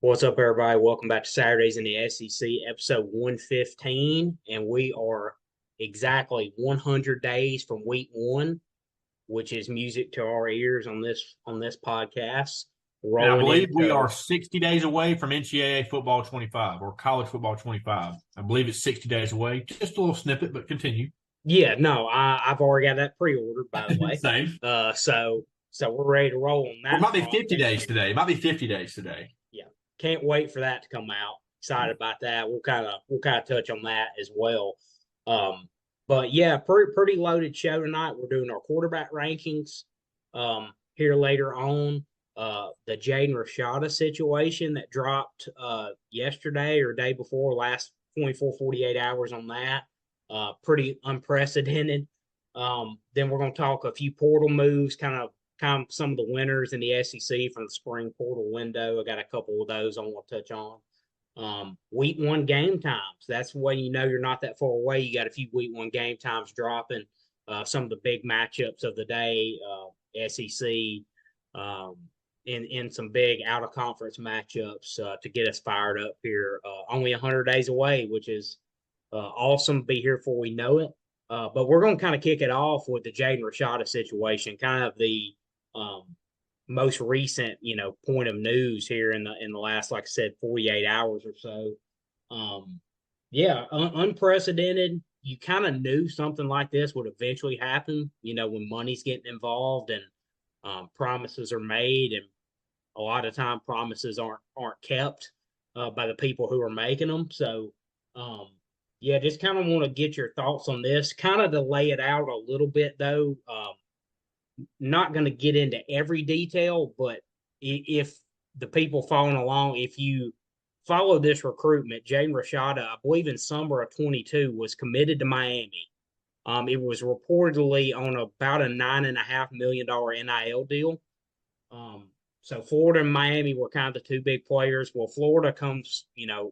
What's up, everybody? Welcome back to Saturdays in the SEC, episode 115. And we are exactly 100 days from week one, which is music to our ears on this podcast. And I Rolling believe we into are 60 days away from NCAA football 25 or college football 25. I believe it's 60 days away. Just a little snippet, but continue. yeah, no, I've already got that pre-ordered, by the way. Same. So we're ready to roll on Or it that might be front. 50 days today. It might be 50 days today. Yeah, can't wait for that to come out. Excited about that. We'll kind of touch on that as well. But yeah, pretty loaded show tonight. We're doing our quarterback rankings. Here later on, the Jaden Rashada situation that dropped yesterday or day before, last 24, 48 hours on that. Pretty unprecedented. Then we're going to talk a few portal moves, kind of some of the winners in the SEC from the spring portal window. I got a couple of those I want to touch on. Week one game times. That's when you know you're not that far away. You got a few week one game times dropping. Some of the big matchups of the day, SEC, in some big out of conference matchups to get us fired up here. Only 100 days away, which is awesome. Be here before we know it. But we're going to kind of kick it off with the Jaden Rashada situation, kind of the um, most recent, point of news here in the last, like I said, 48 hours or so. Yeah, unprecedented. You kind of knew something like this would eventually happen. When money's getting involved and promises are made, and a lot of time promises aren't kept by the people who are making them. So, yeah, just kind of want to get your thoughts on this. Kind of to lay it out a little bit, though. Not going to get into every detail, but if the people following along, if you follow this recruitment, Jaden Rashada, I believe in summer of 22, was committed to Miami. It was reportedly on about a $9.5 million NIL deal. So Florida and Miami were kind of the two big players. Well, Florida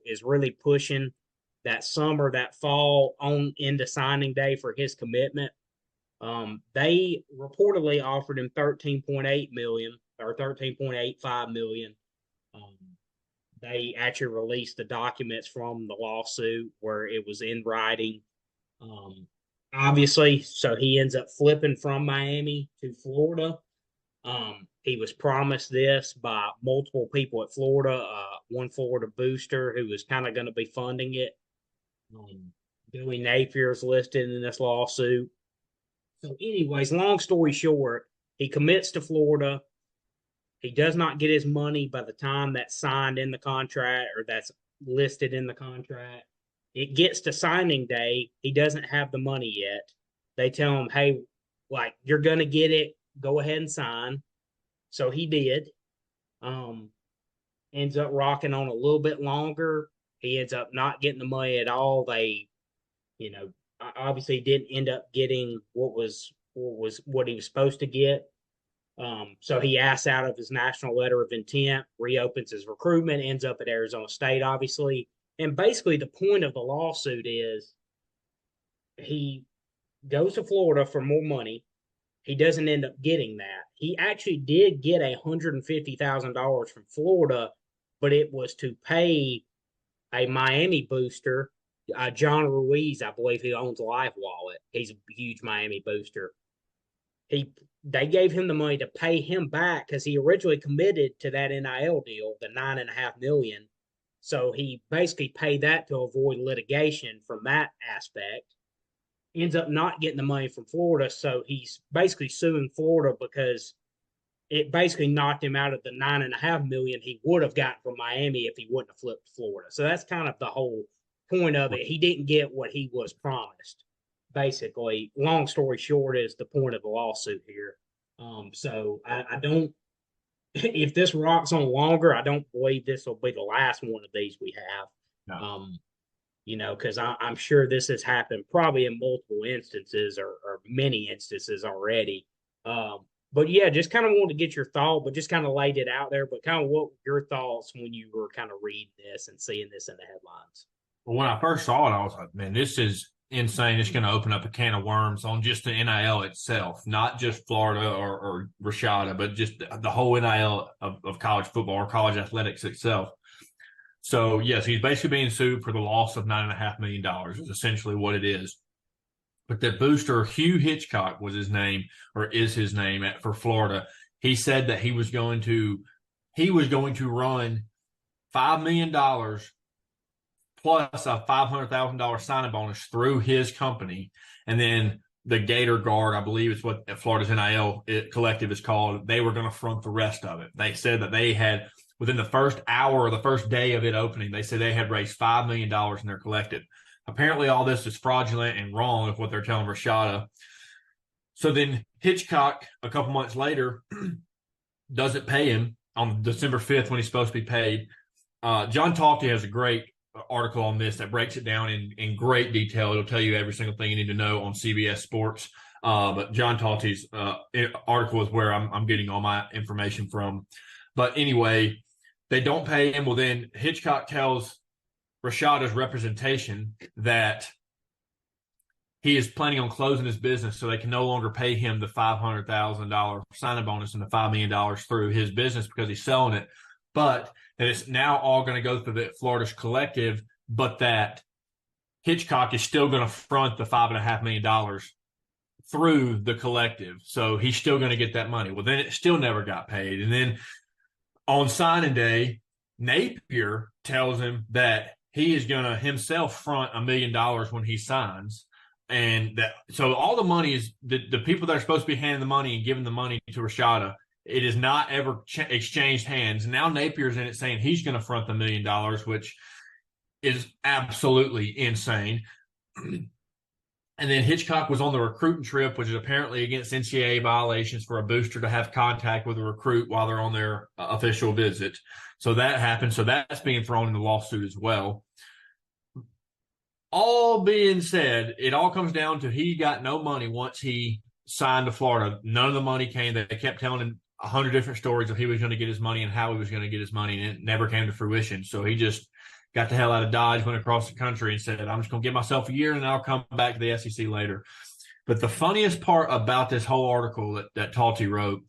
is really pushing that summer, that fall on into signing day for his commitment. They reportedly offered him 13.8 million or 13.85 million. Um, they actually released the documents from the lawsuit where it was in writing. Um, Obviously, so he ends up flipping from Miami to Florida. He was promised this by multiple people at Florida. One Florida booster who was kind of going to be funding it. Billy Napier is listed in this lawsuit. So, anyways, long story short, he commits to Florida. He does not get his money by the time that's signed in the contract or that's listed in the contract. It gets to signing day. He doesn't have the money yet. They tell him, hey, like, you're going to get it. Go ahead and sign. So he did. Um, Ends up rocking on a little bit longer. He ends up not getting the money at all. They, you know, obviously didn't end up getting what he was supposed to get. So he asks out of his national letter of intent, reopens his recruitment, ends up at Arizona State, obviously. And basically, the point of the lawsuit is he goes to Florida for more money. He doesn't end up getting that. He actually did get $150,000 from Florida, but it was to pay a Miami booster, John Ruiz, I believe, who owns Live Wallet. He's a huge Miami booster. They gave him the money to pay him back because he originally committed to that NIL deal, the $9.5 million. So he basically paid that to avoid litigation from that aspect. Ends up not getting the money from Florida, so he's basically suing Florida because it basically knocked him out of the $9.5 million he would have gotten from Miami if he wouldn't have flipped to Florida. So that's kind of the whole point of it. He didn't get what he was promised. Basically, long story short, is the point of the lawsuit here. So I don't. If this rocks on longer, I don't believe this will be the last one of these we have. No. Because I'm sure this has happened probably in multiple instances or many instances already. But yeah, just kind of wanted to get your thought, but just kind of laid it out there. But kind of what were your thoughts when you were kind of reading this and seeing this in the headlines? Well, when I first saw it, I was like, man, this is insane. It's going to open up a can of worms on just the NIL itself, not just Florida or Rashada, but just the whole NIL of college football or college athletics itself. So yes, he's basically being sued for the loss of $9.5 million is essentially what it is. But the booster, Hugh Hitchcock was his name, or is his name for Florida. He said that he was going to run $5 million plus a $500,000 signing bonus through his company, and then the Gator Guard, I believe it's what Florida's NIL collective is called. They were going to front the rest of it. They said that they had, within the first hour or the first day of it opening, they said they had raised $5 million in their collective. Apparently, all this is fraudulent and wrong of what they're telling Rashada. So then Hitchcock, a couple months later, doesn't pay him on December 5th when he's supposed to be paid. John Talkey has a great article on this that breaks it down in great detail. It'll tell you every single thing you need to know on CBS Sports. But John Talkey's article is where I'm getting all my information from. But anyway, they don't pay him. Well, then Hitchcock tells Rashada's representation that he is planning on closing his business so they can no longer pay him the $500,000 signing bonus and the $5 million through his business because he's selling it. But that it's now all going to go through the Florida's collective, but that Hitchcock is still going to front the $5.5 million through the collective. So he's still going to get that money. Well, then it still never got paid. And then on signing day, Napier tells him that he is going to himself front $1 million when he signs. And that, so all the money is the people that are supposed to be handing the money and giving the money to Rashada, it is not ever exchanged hands. Now Napier's in it saying he's going to front the $1 million, which is absolutely insane. And then Hitchcock was on the recruiting trip, which is apparently against NCAA violations for a booster to have contact with a recruit while they're on their official visit. So that happened. So that's being thrown in the lawsuit as well. All being said, it all comes down to he got no money once he signed to Florida. None of the money came. They kept telling him 100 different stories of he was going to get his money and how he was going to get his money, and it never came to fruition. So he just got the hell out of Dodge, went across the country and said, I'm just going to give myself a year and I'll come back to the SEC later. But the funniest part about this whole article that Talty wrote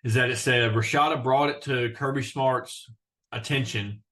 is that it said Rashada brought it to Kirby Smart's attention,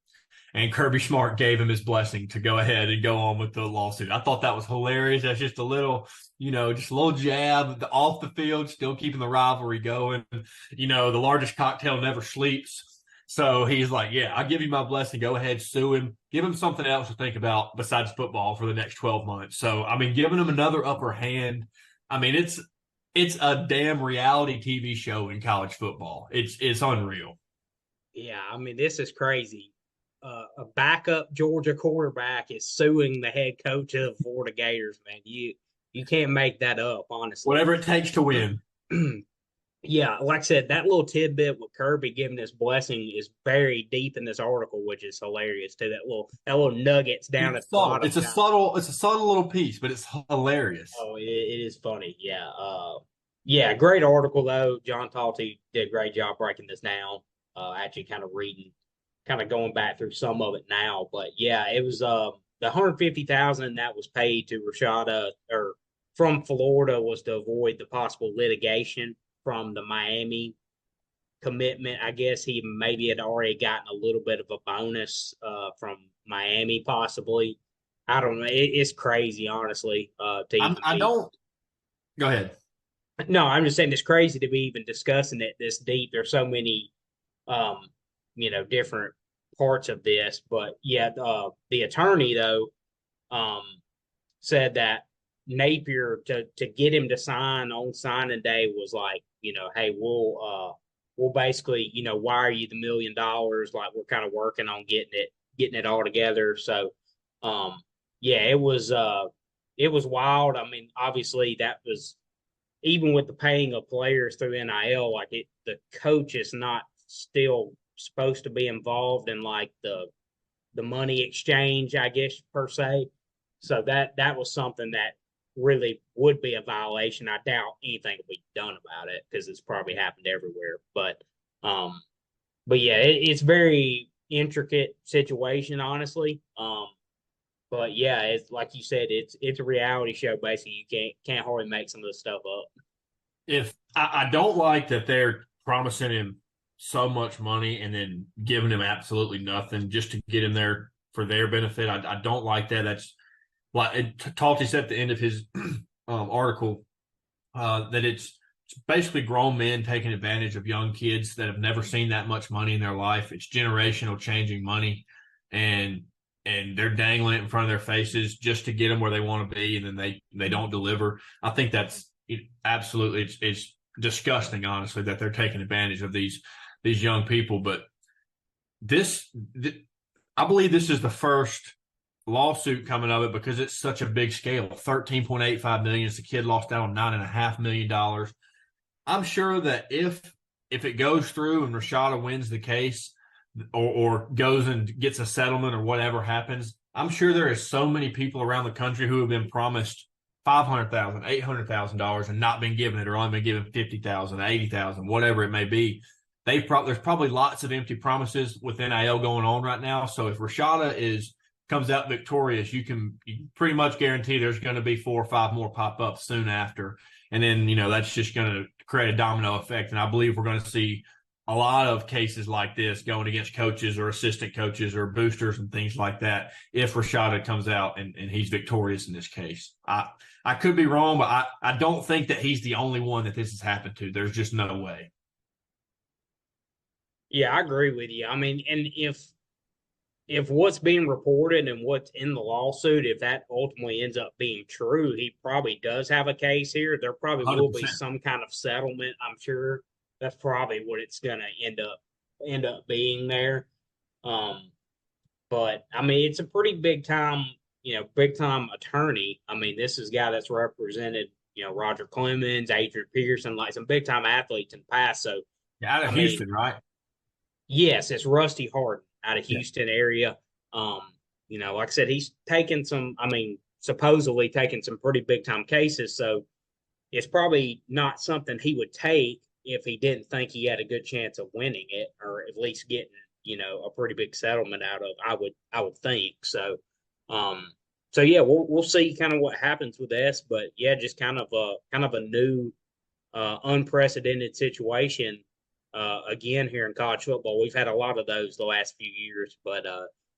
and Kirby Smart gave him his blessing to go ahead and go on with the lawsuit. I thought that was hilarious. That's just a little, just a little jab off the field, still keeping the rivalry going. The largest cocktail never sleeps. So he's like, yeah, I'll give you my blessing. Go ahead, sue him. Give him something else to think about besides football for the next 12 months. So, giving him another upper hand. It's a damn reality TV show in college football. It's unreal. Yeah, this is crazy. A backup Georgia quarterback is suing the head coach of the Florida Gators, man. You can't make that up, honestly. Whatever it takes to win. Yeah, like I said, that little tidbit with Kirby giving this blessing is very deep in this article, which is hilarious too. That little nuggets down at the bottom. It's a subtle little piece, but it's hilarious. Oh, it is funny. Yeah. Yeah, great article though. John Talty did a great job breaking this down. Actually kind of going back through some of it now. But yeah, it was the $150,000 that was paid to Rashada or from Florida was to avoid the possible litigation from the Miami commitment. I guess he maybe had already gotten a little bit of a bonus from Miami, possibly. I don't know. It's crazy, honestly. Go ahead. No, I'm just saying it's crazy to be even discussing it this deep. There's so many, different parts of this. But yeah, the attorney though said that Napier to get him to sign on signing day was like, hey, we'll basically, wire you the $1 million. Like we're kind of working on getting it all together. So, yeah, it was wild. Obviously that was even with the paying of players through NIL, like the coach is not still supposed to be involved in like the money exchange, I guess, per se. So that was something that really would be a violation. I doubt anything will be done about it because it's probably happened everywhere. But yeah, it's very intricate situation, honestly. But yeah, it's like you said, it's a reality show. Basically, you can't hardly make some of this stuff up. If I don't like that they're promising him so much money and then giving him absolutely nothing just to get him there for their benefit. I don't like that. That's like Talty said at the end of his article that it's basically grown men taking advantage of young kids that have never seen that much money in their life. It's generational changing money, and they're dangling it in front of their faces just to get them where they want to be, and then they don't deliver. I think that's absolutely it's disgusting, honestly, that they're taking advantage of these young people. But I believe this is the first lawsuit coming of it because it's such a big scale. 13.85 million. The kid lost out on $9.5 million. I'm sure that if it goes through and Rashada wins the case or goes and gets a settlement or whatever happens, I'm sure there is so many people around the country who have been promised $500,000, $800,000 and not been given it, or only been given $50,000, $80,000, whatever it may be. There's probably lots of empty promises with NIL going on right now. So if Rashada comes out victorious, you can pretty much guarantee there's going to be 4 or 5 more pop up soon after. And then, that's just going to create a domino effect. And I believe we're going to see a lot of cases like this going against coaches or assistant coaches or boosters and things like that if Rashada comes out and he's victorious in this case. I could be wrong, but I don't think that he's the only one that this has happened to. There's just no way. Yeah, I agree with you. I mean, and if what's being reported and what's in the lawsuit, if that ultimately ends up being true, he probably does have a case here. There probably will be 100%. some kind of settlement. I'm sure that's probably what it's going to end up being there. But I mean, it's a pretty big time attorney. I mean, this is a guy that's represented, Roger Clemens, Adrian Peterson, like some big time athletes in the past. So, Yeah, out of Houston, right? Yes, it's Rusty Harden out of Houston area. Like I said, he's taken supposedly taken some pretty big time cases. So it's probably not something he would take if he didn't think he had a good chance of winning it, or at least getting, a pretty big settlement out of. I would think so. So yeah, we'll see kind of what happens with this, but yeah, just kind of a new, unprecedented situation. Again, here in college football, we've had a lot of those the last few years, but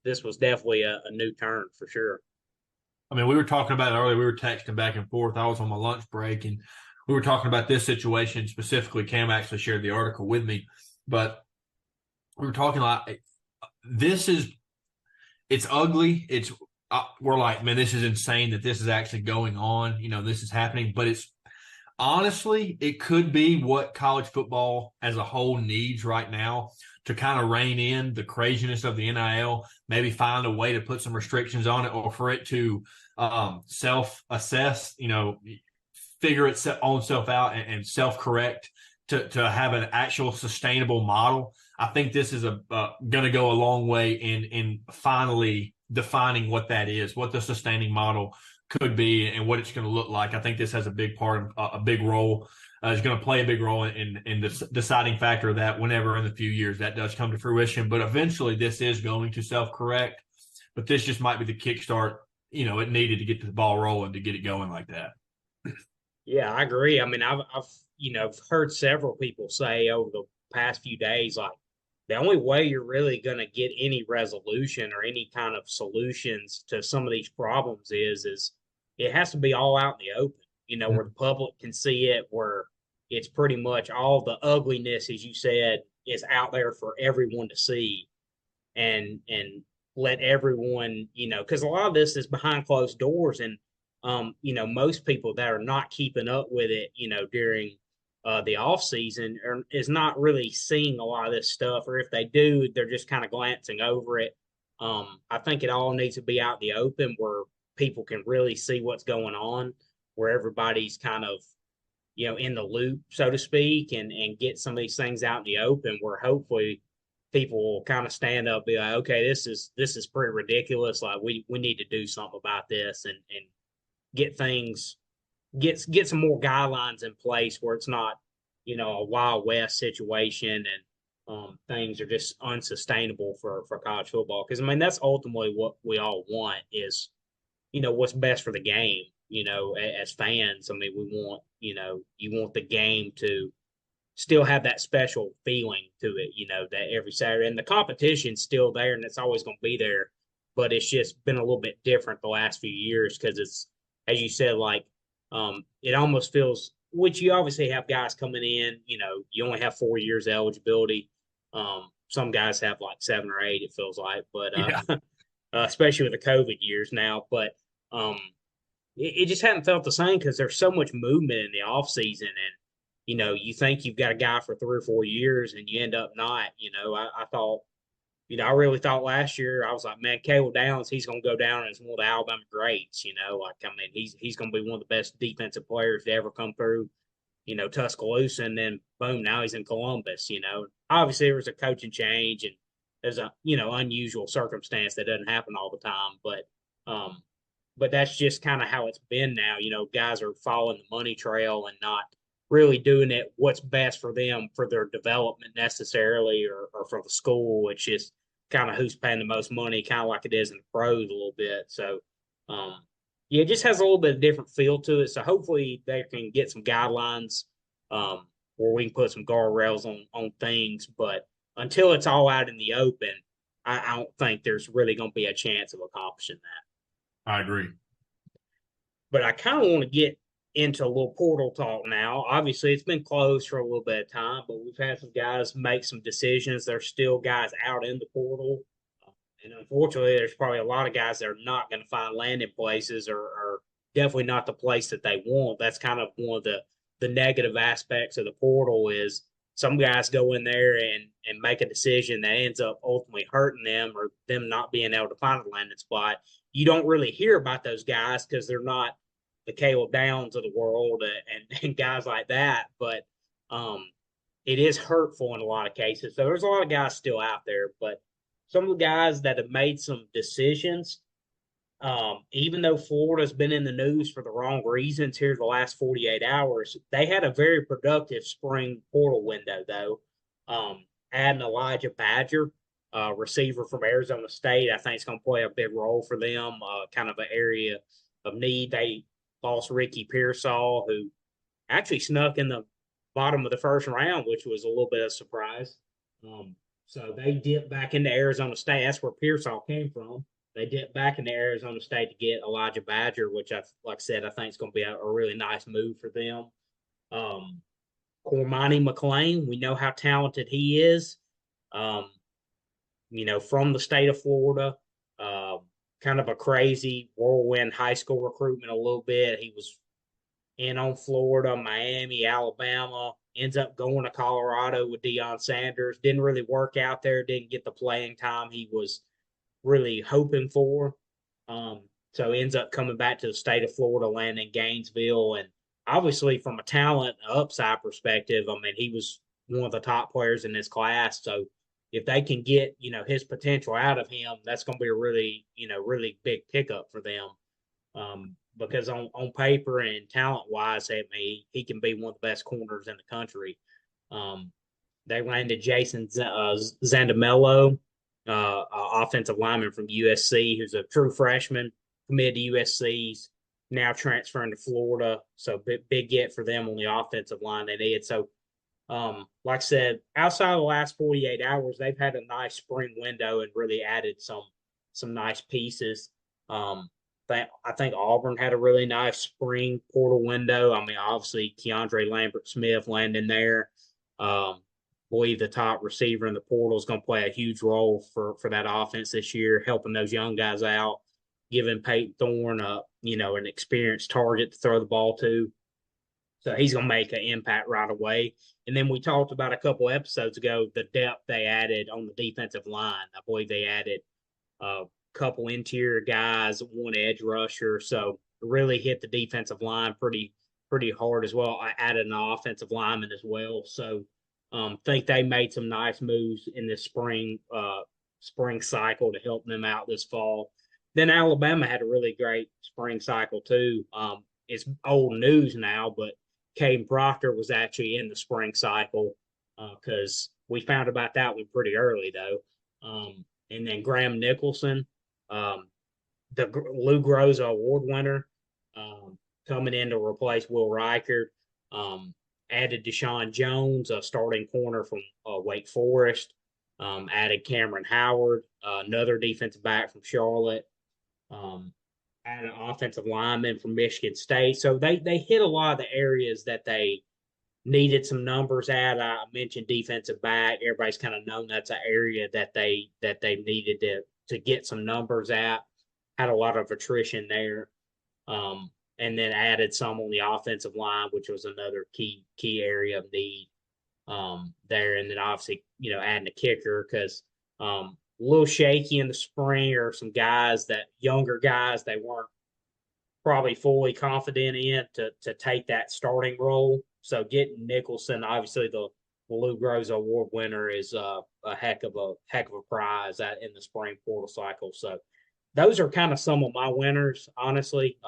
this was definitely a new turn for sure. I mean, we were talking about it earlier. We were texting back and forth. I was on my lunch break, and we were talking about this situation specifically. Cam actually shared the article with me, but we were talking like it's ugly. We're like, man, this is insane that this is actually going on. This is happening, but it's honestly, it could be what college football as a whole needs right now to kind of rein in the craziness of the NIL, maybe find a way to put some restrictions on it, or for it to self-assess, figure its own self out and self-correct to have an actual sustainable model. I think this is going to go a long way in finally defining what that is, what the sustaining model could be, and what it's going to look like. I think this has a big role. Is going to play a big role in the deciding factor of that whenever in the few years that does come to fruition. But eventually, this is going to self-correct. But this just might be the kickstart. It needed to get the ball rolling to get it going like that. Yeah, I agree. I mean, I've heard several people say over the past few days, like, the only way you're really going to get any resolution or any kind of solutions to some of these problems is it has to be all out in the open, where the public can see it, where it's pretty much all the ugliness, as you said, is out there for everyone to see, and let everyone, because a lot of this is behind closed doors, and most people that are not keeping up with it, during the off season is not really seeing a lot of this stuff, or if they do, they're just kind of glancing over it. I think it all needs to be out in the open where people can really see what's going on, where everybody's kind of, in the loop, so to speak, and get some of these things out in the open where hopefully people will kind of stand up and be like, okay, this is pretty ridiculous. Like we need to do something about this and get things get some more guidelines in place where it's not, a Wild West situation and things are just unsustainable for college football. Because I mean, that's ultimately what we all want is, what's best for the game. As fans, I mean, we want, you want the game to still have that special feeling to it, that every Saturday, and the competition's still there and it's always going to be there. but it's just been a little bit different the last few years because it's, as you said, like it almost feels, which you obviously have guys coming in, you only have 4 years eligibility. Some guys have like 7 or 8, it feels like, but Yeah. especially with the COVID years now. But um, it just hadn't felt the same because there's so much movement in the off season, and you think you've got a guy for 3 or 4 years, and you end up not. I thought, I really thought last year I was like, man, Caleb Downs, he's going to go down as one of the Alabama greats. Like I mean, he's going to be one of the best defensive players to ever come through. Tuscaloosa, and then boom, now he's in Columbus. Obviously there was a coaching change, and there's a unusual circumstance that doesn't happen all the time, but that's just kind of how it's been now. Guys are following the money trail and not really doing it what's best for them for their development necessarily, or for the school. It's just kind of who's paying the most money, kind of like it is in the pros a little bit. So, yeah, it just has a little bit of different feel to it. So hopefully they can get some guidelines where we can put some guardrails on things. But until it's all out in the open, I don't think there's really going to be a chance of accomplishing that. I agree. But I kind of want to get into a little portal talk now. Obviously, it's been closed for a little bit of time, but we've had some guys make some decisions. There's still guys out in the portal. And unfortunately, there's probably a lot of guys that are not going to find landing places, or definitely not the place that they want. That's kind of one of the negative aspects of the portal is some guys go in there and make a decision that ends up ultimately hurting them, or them not being able to find a landing spot. You don't really hear about those guys because they're not the Caleb Downs of the world and guys like that. But it is hurtful in a lot of cases. So there's a lot of guys still out there, but some of the guys that have made some decisions, even though Florida's been in the news for the wrong reasons here the last 48 hours, they had a very productive spring portal window, though. Adding Elijah Badger, receiver from Arizona State, I think is going to play a big role for them, kind of an area of need. They lost Ricky Pearsall, who actually snuck in the bottom of the first round, which was a little bit of a surprise. So they dipped back into Arizona State. That's where Pearsall came from. They dipped back into Arizona State to get Elijah Badger, which, like I said, I think is going to be a really nice move for them. Cormani McClain, we know how talented he is. From the state of Florida, kind of a crazy whirlwind high school recruitment a little bit. He was in on Florida, Miami, Alabama, ends up going to Colorado with Deion Sanders. Didn't really work out there, didn't get the playing time he was really hoping for. So ends up coming back to the state of Florida, landing in Gainesville. And obviously, from a talent upside perspective, I mean, he was one of the top players in this class. So if they can get, his potential out of him, that's going to be a really, really big pickup for them. Because on paper and talent wise, I mean, he can be one of the best corners in the country. They landed Jason Zandamello, offensive lineman from USC, who's a true freshman, committed to USC's, now transferring to Florida. So big get for them on the offensive line they need. So, like I said, outside of the last 48 hours, they've had a nice spring window and really added some nice pieces. I think Auburn had a really nice spring portal window. I mean, obviously, Keandre Lambert-Smith landing there. Believe the top receiver in the portal is going to play a huge role for that offense this year, helping those young guys out, giving Peyton Thorne an experienced target to throw the ball to. So he's going to make an impact right away. And then we talked about a couple episodes ago the depth they added on the defensive line. I believe they added couple interior guys, one edge rusher. So really hit the defensive line pretty hard as well. I added an offensive lineman as well. So think they made some nice moves in this spring cycle to help them out this fall. Then Alabama had a really great spring cycle too. It's old news now, but Caden Proctor was actually in the spring cycle because we found about that one pretty early though. And then Graham Nicholson, the Lou Groza Award winner, coming in to replace Will Reichard. Added Deshaun Jones, a starting corner from Wake Forest. Added Cameron Howard, another defensive back from Charlotte. Um, Added an offensive lineman from Michigan State. So they hit a lot of the areas that they needed some numbers at. I mentioned defensive back. Everybody's kind of known that's an area that they needed to get some numbers at. Had a lot of attrition there. And then added some on the offensive line, which was another key area of need there. And then obviously, adding a kicker because a little shaky in the spring, or some guys that younger guys they weren't probably fully confident in to take that starting role. So getting Nicholson, obviously the Lou Groves Award winner, is a heck of a prize in the spring portal cycle. So those are kind of some of my winners, honestly.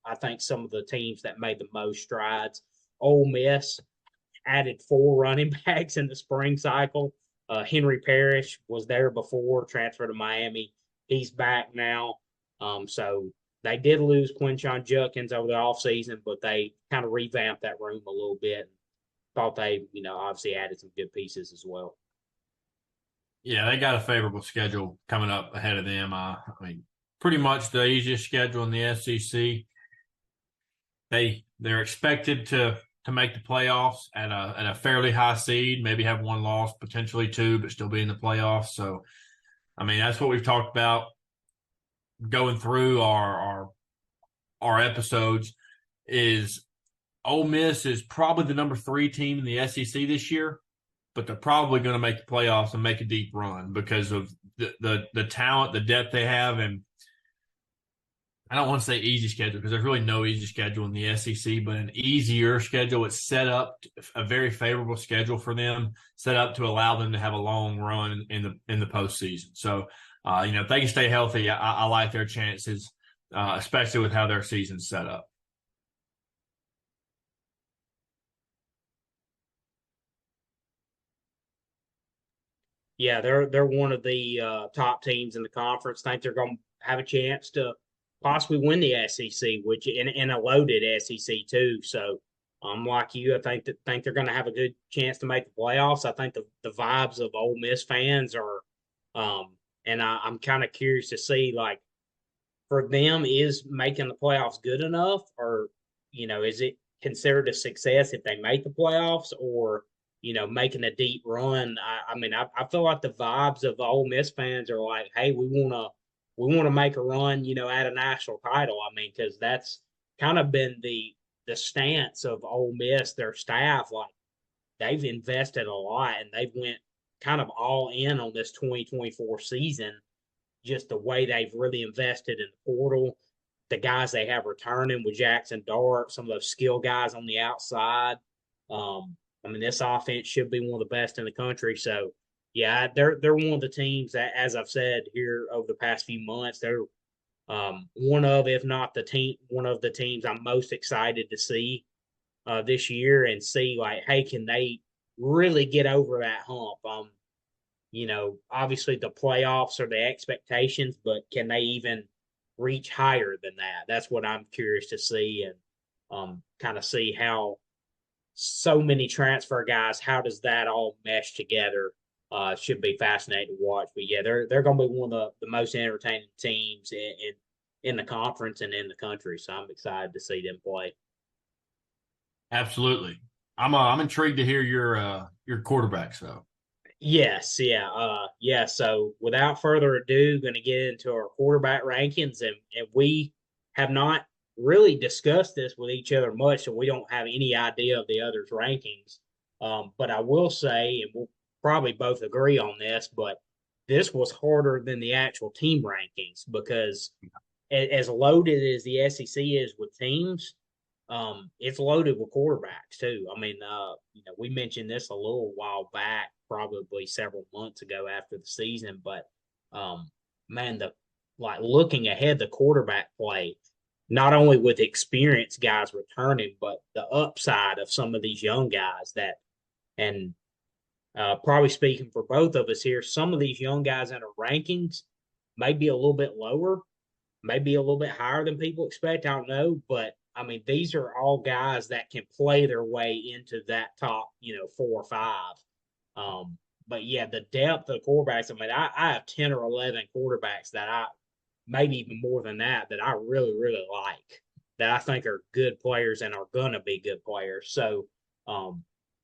I think some of the teams that made the most strides. Ole Miss added 4 running backs in the spring cycle. Henry Parrish was there before, transferred to Miami. He's back now. So they did lose Quinshon Judkins over the offseason, but they kind of revamped that room a little bit. Thought they, obviously added some good pieces as well. Yeah, they got a favorable schedule coming up ahead of them. I mean, pretty much the easiest schedule in the SEC. They're expected to make the playoffs at a fairly high seed, maybe have 1 loss, potentially 2, but still be in the playoffs. So, I mean, that's what we've talked about going through our episodes. Is Ole Miss is probably the number 3 team in the SEC this year, but they're probably going to make the playoffs and make a deep run because of the talent, the depth they have. And I don't want to say easy schedule because there's really no easy schedule in the SEC, but an easier schedule. It's set up a very favorable schedule for them, set up to allow them to have a long run in the postseason. So, if they can stay healthy, I like their chances, especially with how their season's set up. Yeah, they're one of the top teams in the conference. Think they're going to have a chance to possibly win the SEC, which in a loaded SEC too. So, like you, I think they're going to have a good chance to make the playoffs. I think the vibes of Ole Miss fans are, and I'm kind of curious to see, like, for them, is making the playoffs good enough, or is it considered a success if they make the playoffs, or making a deep run? I mean, I feel like the vibes of the Ole Miss fans are like, hey, we want to make a run, at a national title. I mean, because that's kind of been the stance of Ole Miss, their staff. Like, they've invested a lot and they've went kind of all in on this 2024 season. Just the way they've really invested in the portal, the guys they have returning with Jackson Dart, some of those skill guys on the outside. I mean, this offense should be one of the best in the country. So, yeah, they're one of the teams that, as I've said here over the past few months, they're one of, if not one of the teams I'm most excited to see this year, and see, like, hey, can they really get over that hump? Obviously the playoffs are the expectations, but can they even reach higher than that? That's what I'm curious to see, and kind of see how so many transfer guys, how does that all mesh together? Should be fascinating to watch. But yeah, they're going to be one of the most entertaining teams in the conference and in the country. So I'm excited to see them play. Absolutely. I'm intrigued to hear your quarterbacks though. Yes, yeah, yeah. So without further ado, going to get into our quarterback rankings, and we have not really discussed this with each other much, so we don't have any idea of the others' rankings. But I will say, and we'll probably both agree on this, but this was harder than the actual team rankings because as loaded as the SEC is with teams, it's loaded with quarterbacks too. I mean, we mentioned this a little while back, probably several months ago after the season, but man, looking ahead, the quarterback play, not only with experienced guys returning, but the upside of some of these young guys and probably speaking for both of us here, some of these young guys in our rankings may be a little bit lower, maybe a little bit higher than people expect. I don't know, but I mean, these are all guys that can play their way into that top, 4 or 5. but yeah, the depth of the quarterbacks. I mean, I have 10 or 11 quarterbacks that maybe even more than that I really really like, that I think are good players and are gonna be good players. So,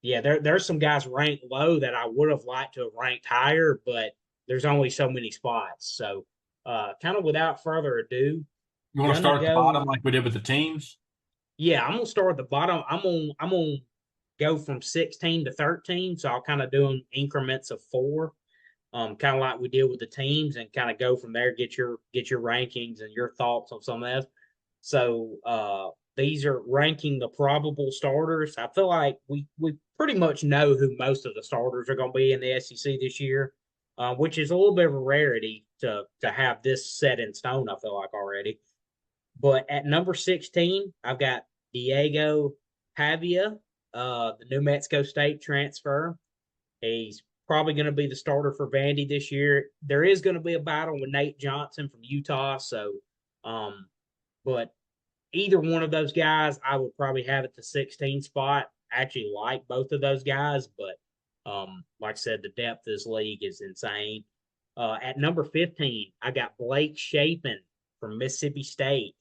yeah, there's some guys ranked low that I would have liked to have ranked higher, but there's only so many spots. So, kind of without further ado, You want to gonna start at the go. bottom like we did with the teams? Yeah, I'm gonna start at the bottom. I'm gonna go from 16 to 13. So I'll kind of do them increments of four, kind of like we did with the teams, and kind of go from there. Get your rankings and your thoughts on some of that. So these are ranking the probable starters. I feel like we pretty much know who most of the starters are going to be in the SEC this year, which is a little bit of a rarity to have this set in stone. I feel like already. But at number 16, I've got Diego Pavia, the New Mexico State transfer. He's probably going to be the starter for Vandy this year. There is going to be a battle with Nate Johnson from Utah. So, but either one of those guys, I would probably have at the 16 spot. I actually like both of those guys, but like I said, the depth of this league is insane. At number 15, I got Blake Shapen from Mississippi State.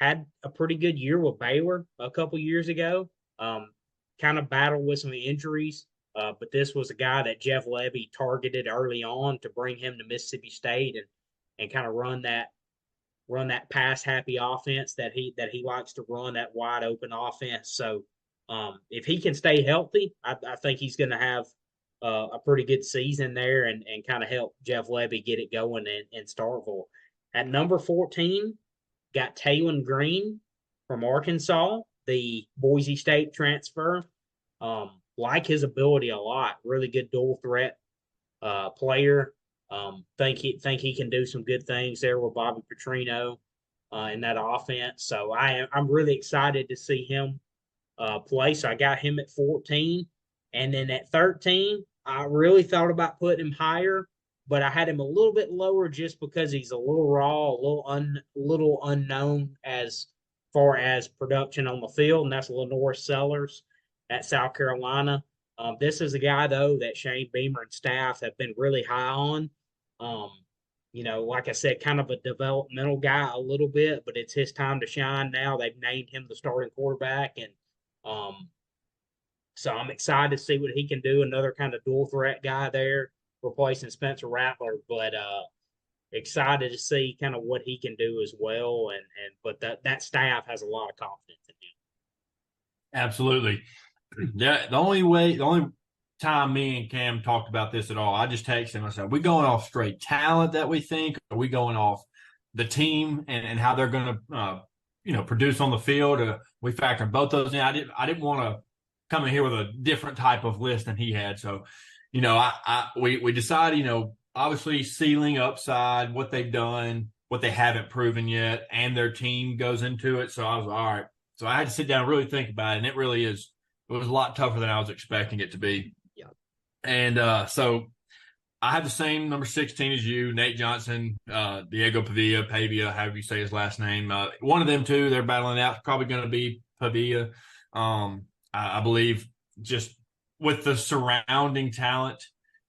Had a pretty good year with Baylor a couple years ago. Kind of battled with some injuries, but this was a guy that Jeff Levy targeted early on to bring him to Mississippi State and kind of run that pass happy offense that he likes to run, that wide open offense. So if he can stay healthy, I think he's going to have a pretty good season there and kind of help Jeff Levy get it going in Starkville. At number 14, got Taylon Green from Arkansas, the Boise State transfer. Like his ability a lot. Really good dual threat player. Think he can do some good things there with Bobby Petrino in that offense. So I'm really excited to see him play. So I got him at 14, and then at 13, I really thought about putting him higher, but I had him a little bit lower just because he's a little raw, little unknown as far as production on the field, and that's Lenore Sellers at South Carolina. This is a guy though that Shane Beamer and staff have been really high on. Um, like I said, kind of a developmental guy a little bit, but it's his time to shine now. They've named him the starting quarterback, and so I'm excited to see what he can do. Another kind of dual threat guy there, replacing Spencer Rattler, but excited to see kind of what he can do as well. But that staff has a lot of confidence in him. Absolutely. Yeah. The only time me and Cam talked about this at all, I just texted him. I said, "Are we going off straight talent that we think? Are we going off the team and how they're going to, produce on the field? We factor both those in." I didn't want to come in here with a different type of list than he had. So, we decided, obviously ceiling, upside, what they've done, what they haven't proven yet, and their team goes into it. So I was all right. So I had to sit down and really think about it, and it was a lot tougher than I was expecting it to be. Yeah. And so I have the same number 16 as you, Nate Johnson, Diego Pavia, however you say his last name. One of them two, they're battling it out. It's probably going to be Pavia. I believe just with the surrounding talent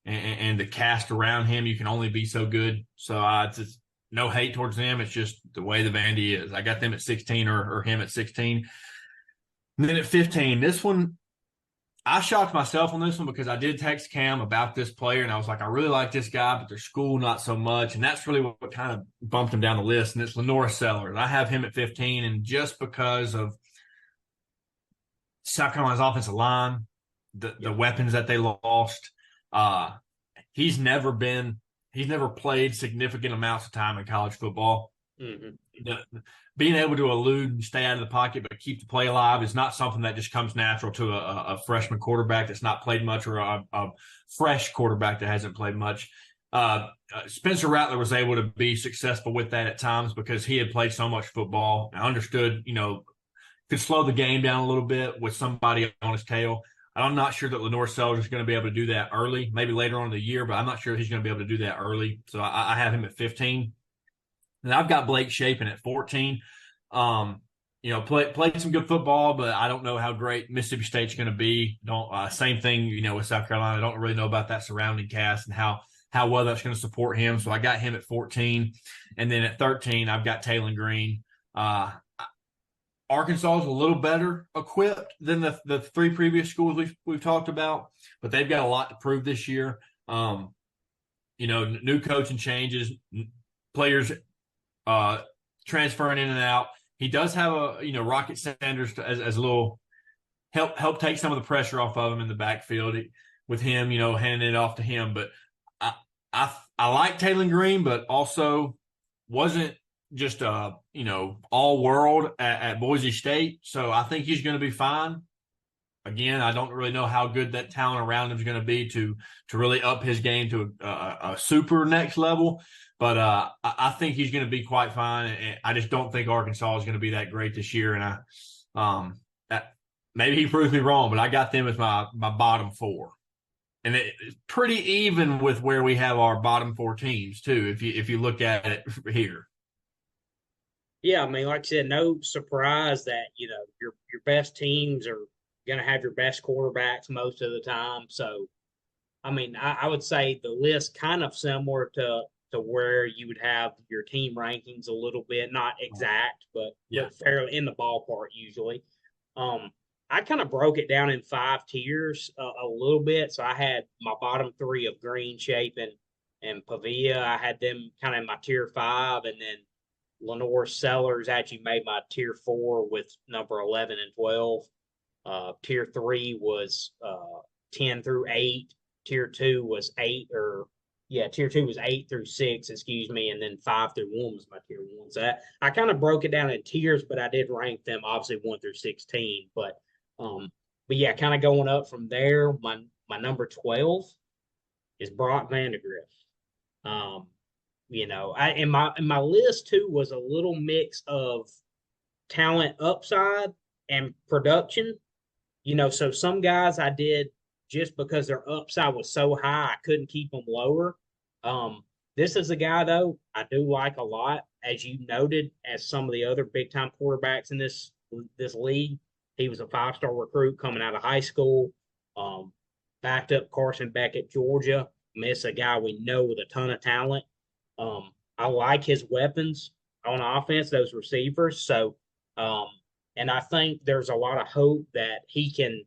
and the cast around him, you can only be so good. So it's just no hate towards them. It's just the way the Vandy is. I got them at 16 or him at 16. And then at 15, this one, I shocked myself on this one because I did text Cam about this player, and I was like, I really like this guy, but their school not so much. And that's really what kind of bumped him down the list. And it's Lenore Sellers. I have him at 15, and just because of South Carolina's offensive line, the weapons that they lost, he's never played significant amounts of time in college football. Mm-hmm. Being able to elude and stay out of the pocket but keep the play alive is not something that just comes natural to a freshman quarterback that's not played much, or a fresh quarterback that hasn't played much. Spencer Rattler was able to be successful with that at times because he had played so much football. I understood, could slow the game down a little bit with somebody on his tail. I'm not sure that Lenore Sellers is going to be able to do that early, maybe later on in the year, but I'm not sure he's going to be able to do that early. So I have him at 15. And I've got Blake Shapen at 14. played some good football, but I don't know how great Mississippi State's going to be. Don't same thing, with South Carolina. I don't really know about that surrounding cast and how well that's going to support him. So I got him at 14, and then at 13, I've got Taylon Green. Arkansas is a little better equipped than the three previous schools we've talked about, but they've got a lot to prove this year. New coaching changes, players transferring in and out. He does have Rocket Sanders as a little help take some of the pressure off of him in the backfield with him, handing it off to him. But I like Taylon Green, but also wasn't just all world at Boise State. So I think he's going to be fine. Again, I don't really know how good that talent around him is going to be to really up his game to a super next level. But I think he's going to be quite fine. And I just don't think Arkansas is going to be that great this year. And maybe he proves me wrong, but I got them as my bottom four. And it's pretty even with where we have our bottom four teams too, if you look at it here. Yeah, I mean, like I said, no surprise that your best teams are going to have your best quarterbacks most of the time. So, I mean, I would say the list kind of similar to where you would have your team rankings a little bit, not exact, but fairly in the ballpark usually. I kind of broke it down in 5 tiers a little bit. So I had my bottom 3 of Green, Chapin, and Pavia. I had them kind of in my tier 5, and then Lenore Sellers actually made my tier 4 with number 11 and 12. Tier 3 was 10 through 8. Tier 2 was 8 tier 2 was 8 through 6, excuse me, and then 5 through 1 was my tier 1. So I kind of broke it down in tiers, but I did rank them obviously 1 through 16. But yeah, kind of going up from there. My number 12 is Brock Vandegrift. In my list too was a little mix of talent upside and production. So some guys I did just because their upside was so high, I couldn't keep them lower. This is a guy though I do like a lot, as you noted, as some of the other big time quarterbacks in this league. He was a 5-star recruit coming out of high school. Backed up Carson Beck at Georgia. It's a guy we know with a ton of talent. I like his weapons on offense, those receivers. So, and I think there's a lot of hope that he can,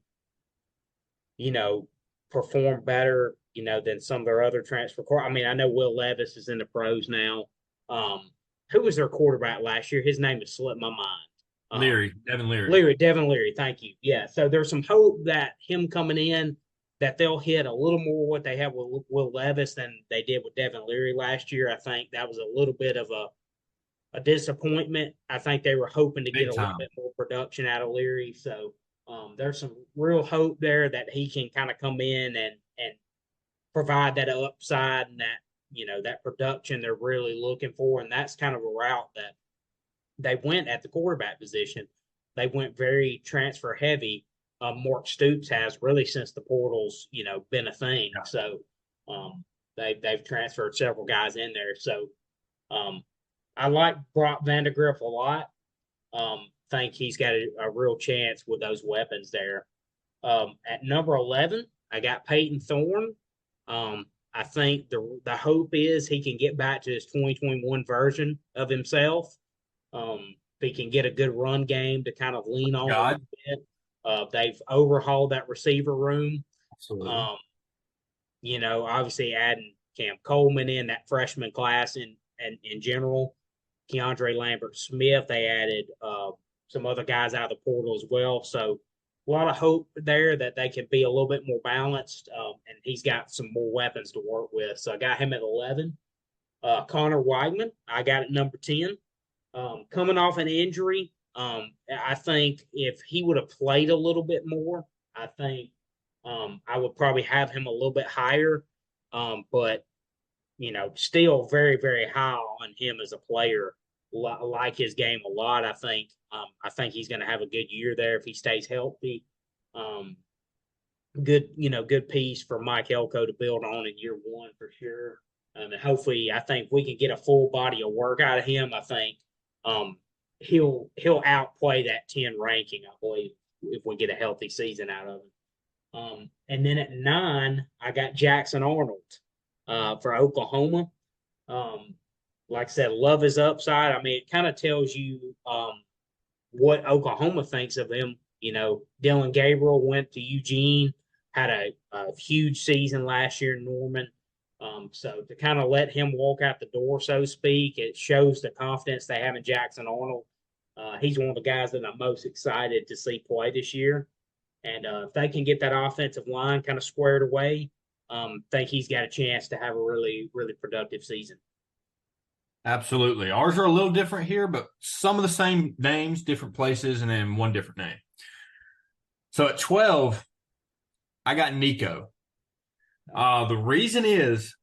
perform better, than some of their other transfer. I mean, I know Will Levis is in the pros now. Who was their quarterback last year? His name has slipped my mind. Devin Leary. Devin Leary. Thank you. Yeah. So there's some hope that him coming in, that they'll hit a little more what they have with Will Levis than they did with Devin Leary last year. I think that was a little bit of a disappointment. I think they were hoping to get a little bit more production out of Leary. So there's some real hope there that he can kind of come in and provide that upside and that, that production they're really looking for. And that's kind of a route that they went at the quarterback position. They went very transfer heavy. Mark Stoops has really since the portal's, been a thing. Yeah. So they've transferred several guys in there. So I like Brock Vandegrift a lot. Think he's got a real chance with those weapons there. At number 11, I got Peyton Thorne. I think the hope is he can get back to his 2021 version of himself. If he can get a good run game to kind of lean on a little bit. They've overhauled that receiver room. Absolutely. Obviously adding Cam Coleman in that freshman class in general, Keandre Lambert-Smith. They added some other guys out of the portal as well. So a lot of hope there that they can be a little bit more balanced. And he's got some more weapons to work with. So I got him at 11. Connor Weigman, I got at number 10. Coming off an injury, I think if he would have played a little bit more, I think I would probably have him a little bit higher. But, still very, very high on him as a player. Like his game a lot. I think he's going to have a good year there if he stays healthy. Good piece for Mike Elko to build on in year 1 for sure. And hopefully, I think we can get a full body of work out of him. I think he'll outplay that 10 ranking, I believe, if we get a healthy season out of him. And then at 9, I got Jackson Arnold for Oklahoma. Um, like I said, love his upside. I mean, it kind of tells you what Oklahoma thinks of him. You know, Dylan Gabriel went to Eugene, had a huge season last year in Norman. So to kind of let him walk out the door, so to speak, it shows the confidence they have in Jackson Arnold. He's one of the guys that I'm most excited to see play this year. And if they can get that offensive line kind of squared away, think he's got a chance to have a really, really productive season. Absolutely. Ours are a little different here, but some of the same names, different places, and then one different name. So at 12, I got Nico. The reason is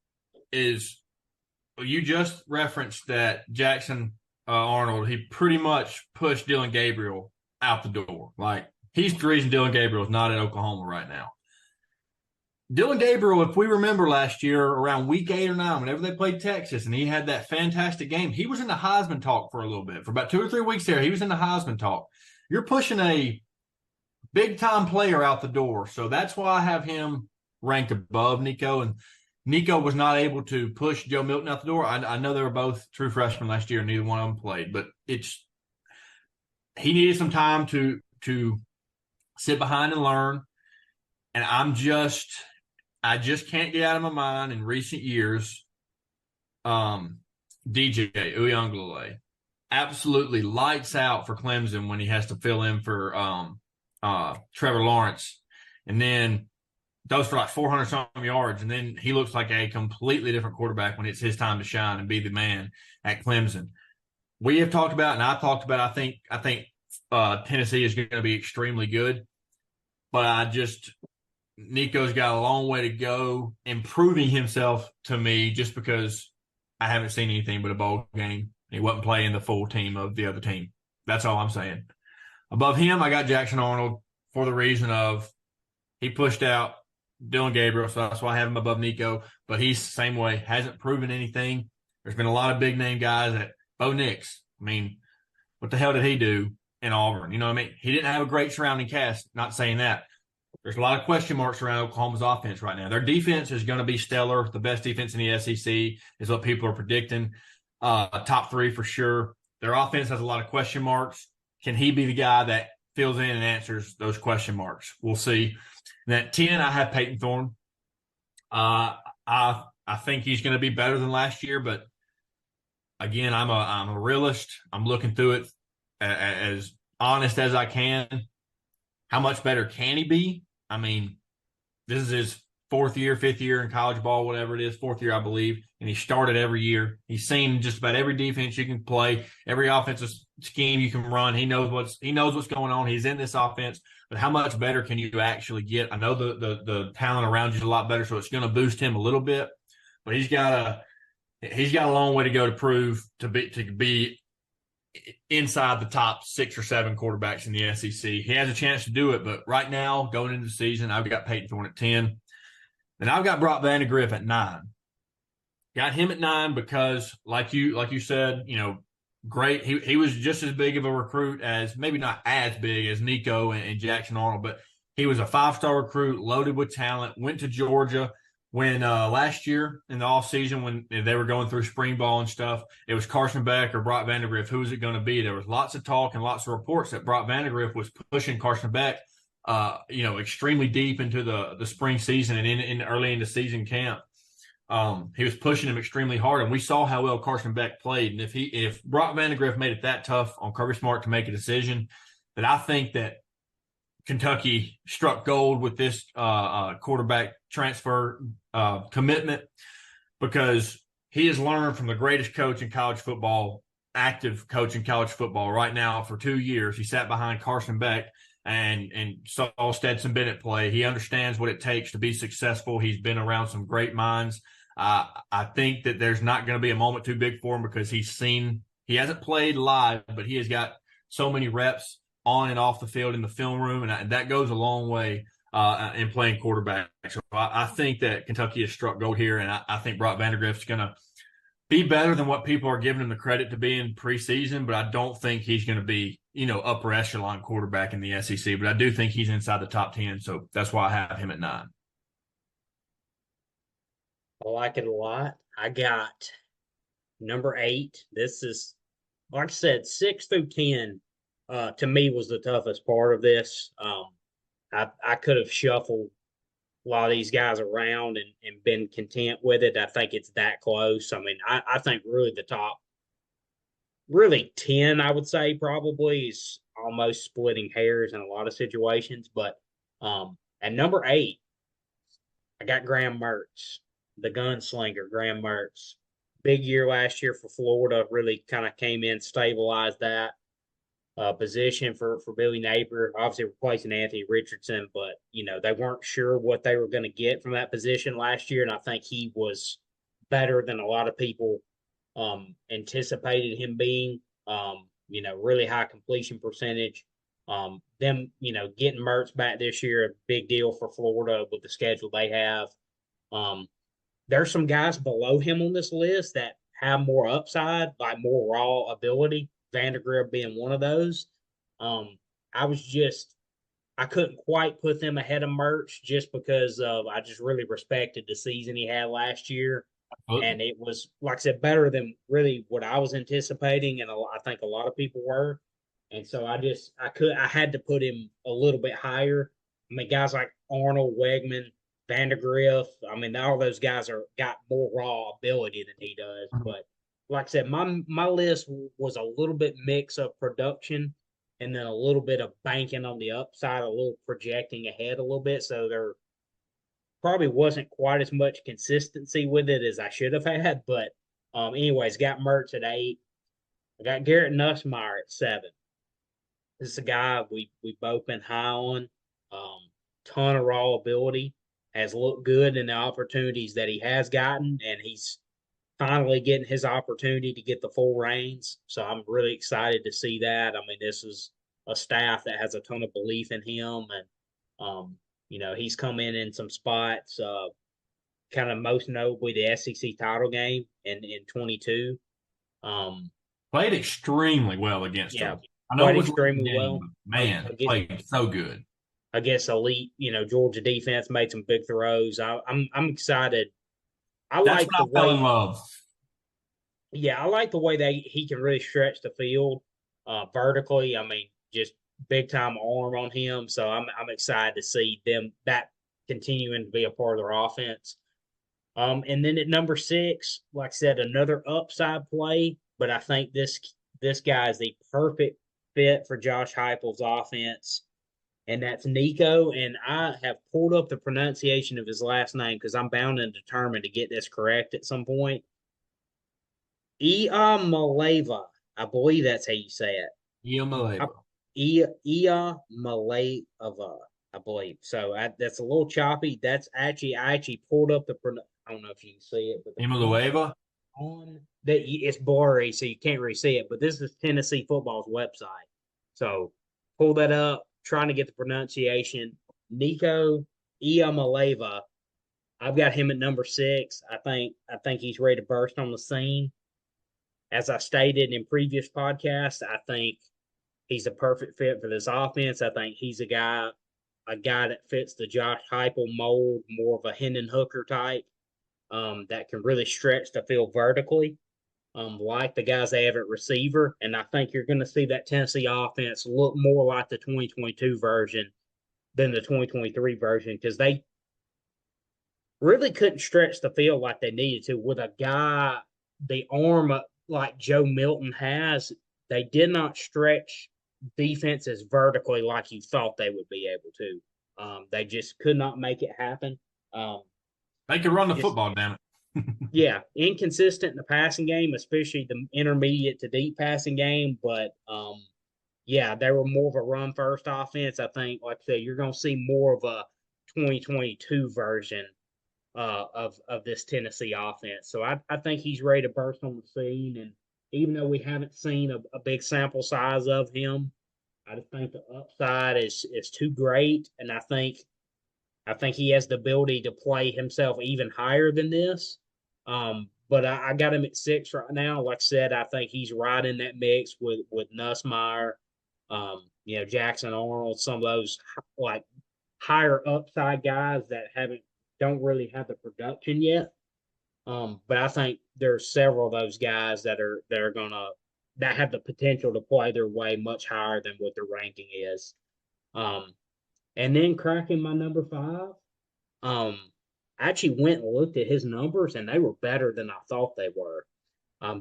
you just referenced that Jackson Arnold, he pretty much pushed Dylan Gabriel out the door. Like, he's the reason Dylan Gabriel is not at Oklahoma right now. Dylan Gabriel, if we remember last year around week 8 or 9, whenever they played Texas and he had that fantastic game, he was in the Heisman talk for a little bit. For about 2 or 3 weeks there, he was in the Heisman talk. You're pushing a big-time player out the door. So that's why I have him ranked above Nico. And Nico was not able to push Joe Milton out the door. I know they were both true freshmen last year and neither one of them played. But he needed some time to sit behind and learn. And I just can't get out of my mind in recent years, DJ Uiagalelei absolutely lights out for Clemson when he has to fill in for Trevor Lawrence, and then those for like 400-something yards, and then he looks like a completely different quarterback when it's his time to shine and be the man at Clemson. We have talked about, and I talked about, I think Tennessee is going to be extremely good, but Nico's got a long way to go improving himself to me just because I haven't seen anything but a bowl game. He wasn't playing the full team of the other team. That's all I'm saying. Above him, I got Jackson Arnold for the reason of he pushed out Dylan Gabriel, so that's why I have him above Nico. But he's the same way, hasn't proven anything. There's been a lot of big-name guys at Bo Nix. I mean, what the hell did he do in Auburn? You know what I mean? He didn't have a great surrounding cast, not saying that. There's a lot of question marks around Oklahoma's offense right now. Their defense is going to be stellar. The best defense in the SEC is what people are predicting. Top 3 for sure. Their offense has a lot of question marks. Can he be the guy that fills in and answers those question marks? We'll see. And at 10, I have Peyton Thorne. I think he's going to be better than last year, but again, I'm a realist. I'm looking through it as honest as I can. How much better can he be? I mean, this is his 4th year, 5th year in college ball, whatever it is, 4th year, I believe. And he started every year. He's seen just about every defense you can play, every offensive scheme you can run. He knows what's going on. He's in this offense. But how much better can you actually get? I know the talent around you is a lot better, so it's going to boost him a little bit. But he's got a long way to go to prove to be inside the top 6 or 7 quarterbacks in the SEC. He has a chance to do it, but right now, going into the season, I've got Peyton Thorne at 10. And I've got Brock Vandagriff at 9. Got him at 9 because, like you said, you know, great. He was just as big of a recruit as, maybe not as big as Nico and Jackson Arnold, but he was a 5-star recruit, loaded with talent, went to Georgia. When last year in the offseason, when they were going through spring ball and stuff, it was Carson Beck or Brock Vandagriff. Who was it going to be? There was lots of talk and lots of reports that Brock Vandagriff was pushing Carson Beck, extremely deep into the spring season and in early into season camp. He was pushing him extremely hard, and we saw how well Carson Beck played. And if Brock Vandagriff made it that tough on Kirby Smart to make a decision, then I think that Kentucky struck gold with this quarterback transfer commitment, because he has learned from the greatest coach in college football, active coach in college football right now for 2 years. He sat behind Carson Beck and saw Stetson Bennett play. He understands what it takes to be successful. He's been around some great minds. I think that there's not going to be a moment too big for him because he hasn't played live, but he has got so many reps on and off the field in the film room, and that goes a long way in playing quarterback. So I think that Kentucky has struck gold here, and I think Brock Vandagriff's going to be better than what people are giving him the credit to be in preseason, but I don't think he's going to be, upper echelon quarterback in the SEC. But I do think he's inside the top 10, so that's why I have him at 9. I like it a lot. I got number 8. This is, like I said, 6 through 10. To me, was the toughest part of this. I could have shuffled a lot of these guys around and been content with it. I think it's that close. I mean, I think really the top, really 10, I would say probably is almost splitting hairs in a lot of situations. But at number 8, I got Graham Mertz, the gunslinger, Graham Mertz. Big year last year for Florida, really kind of came in, stabilized that position for Billy Napier, obviously replacing Anthony Richardson, but they weren't sure what they were going to get from that position last year, and I think he was better than a lot of people anticipated him being. Really high completion percentage. Them, getting Mertz back this year, a big deal for Florida with the schedule they have. There's some guys below him on this list that have more upside, like more raw ability. Vandergriff being one of those. I couldn't quite put them ahead of Mertz just because I just really respected the season he had last year. And it was, like I said, better than really what I was anticipating, and I think a lot of people were. And so I had to put him a little bit higher. I mean, guys like Arnold, Wegman, Vandergriff. I mean, all those guys got more raw ability than he does. But like I said, my list was a little bit mix of production and then a little bit of banking on the upside, a little projecting ahead a little bit. So there probably wasn't quite as much consistency with it as I should have had. But anyways, got Mertz at 8. I got Garrett Nussmeier at 7. This is a guy we've both been high on. Ton of raw ability, has looked good in the opportunities that he has gotten, and he's finally getting his opportunity to get the full reins. So I'm really excited to see that. I mean, this is a staff that has a ton of belief in him, and he's come in some spots. Kind of most notably the SEC title game in 22. Played extremely well against them. I know played it was extremely game, well. Man, played so good against elite. Georgia defense, made some big throws. I'm excited. That's when I fell in love. Yeah, I like the way he can really stretch the field vertically. I mean, just big time arm on him. So I'm excited to see that continuing to be a part of their offense. And then at number 6, like I said, another upside play, but I think this guy is the perfect fit for Josh Heupel's offense, and that's Nico. And I have pulled up the pronunciation of his last name because I'm bound and determined to get this correct at some point. Maleva. I believe that's how you say it. Maleva. Maleva, I believe. So that's a little choppy. I actually pulled up I don't know if you can see it, but Maleva on that it's blurry, so you can't really see it. But this is Tennessee football's website. So pull that up, trying to get the pronunciation. Nico Maleva. I've got him at number 6. I think he's ready to burst on the scene. As I stated in previous podcasts, I think he's a perfect fit for this offense. I think he's a guy that fits the Josh Heupel mold, more of a Hendon Hooker type, that can really stretch the field vertically, like the guys they have at receiver. And I think you're going to see that Tennessee offense look more like the 2022 version than the 2023 version, because they really couldn't stretch the field like they needed to with a guy, the arm like Joe Milton has. They did not stretch defenses vertically like you thought they would be able to. They just could not make it happen. They can run the football, damn it. Yeah, inconsistent in the passing game, especially the intermediate to deep passing game. But yeah, they were more of a run first offense. I think, like I said, you're going to see more of a 2022 version of this Tennessee offense. So I think he's ready to burst on the scene. And even though we haven't seen a big sample size of him, I just think the upside is too great. And I think he has the ability to play himself even higher than this. but I got him at 6 right now. Like I said, I think he's right in that mix with Nussmeyer, Jackson Arnold, some of those like higher upside guys that don't really have the production yet. But I think there's several of those guys that have the potential to play their way much higher than what their ranking is. Um, and then cracking my number 5, I actually went and looked at his numbers, and they were better than I thought they were.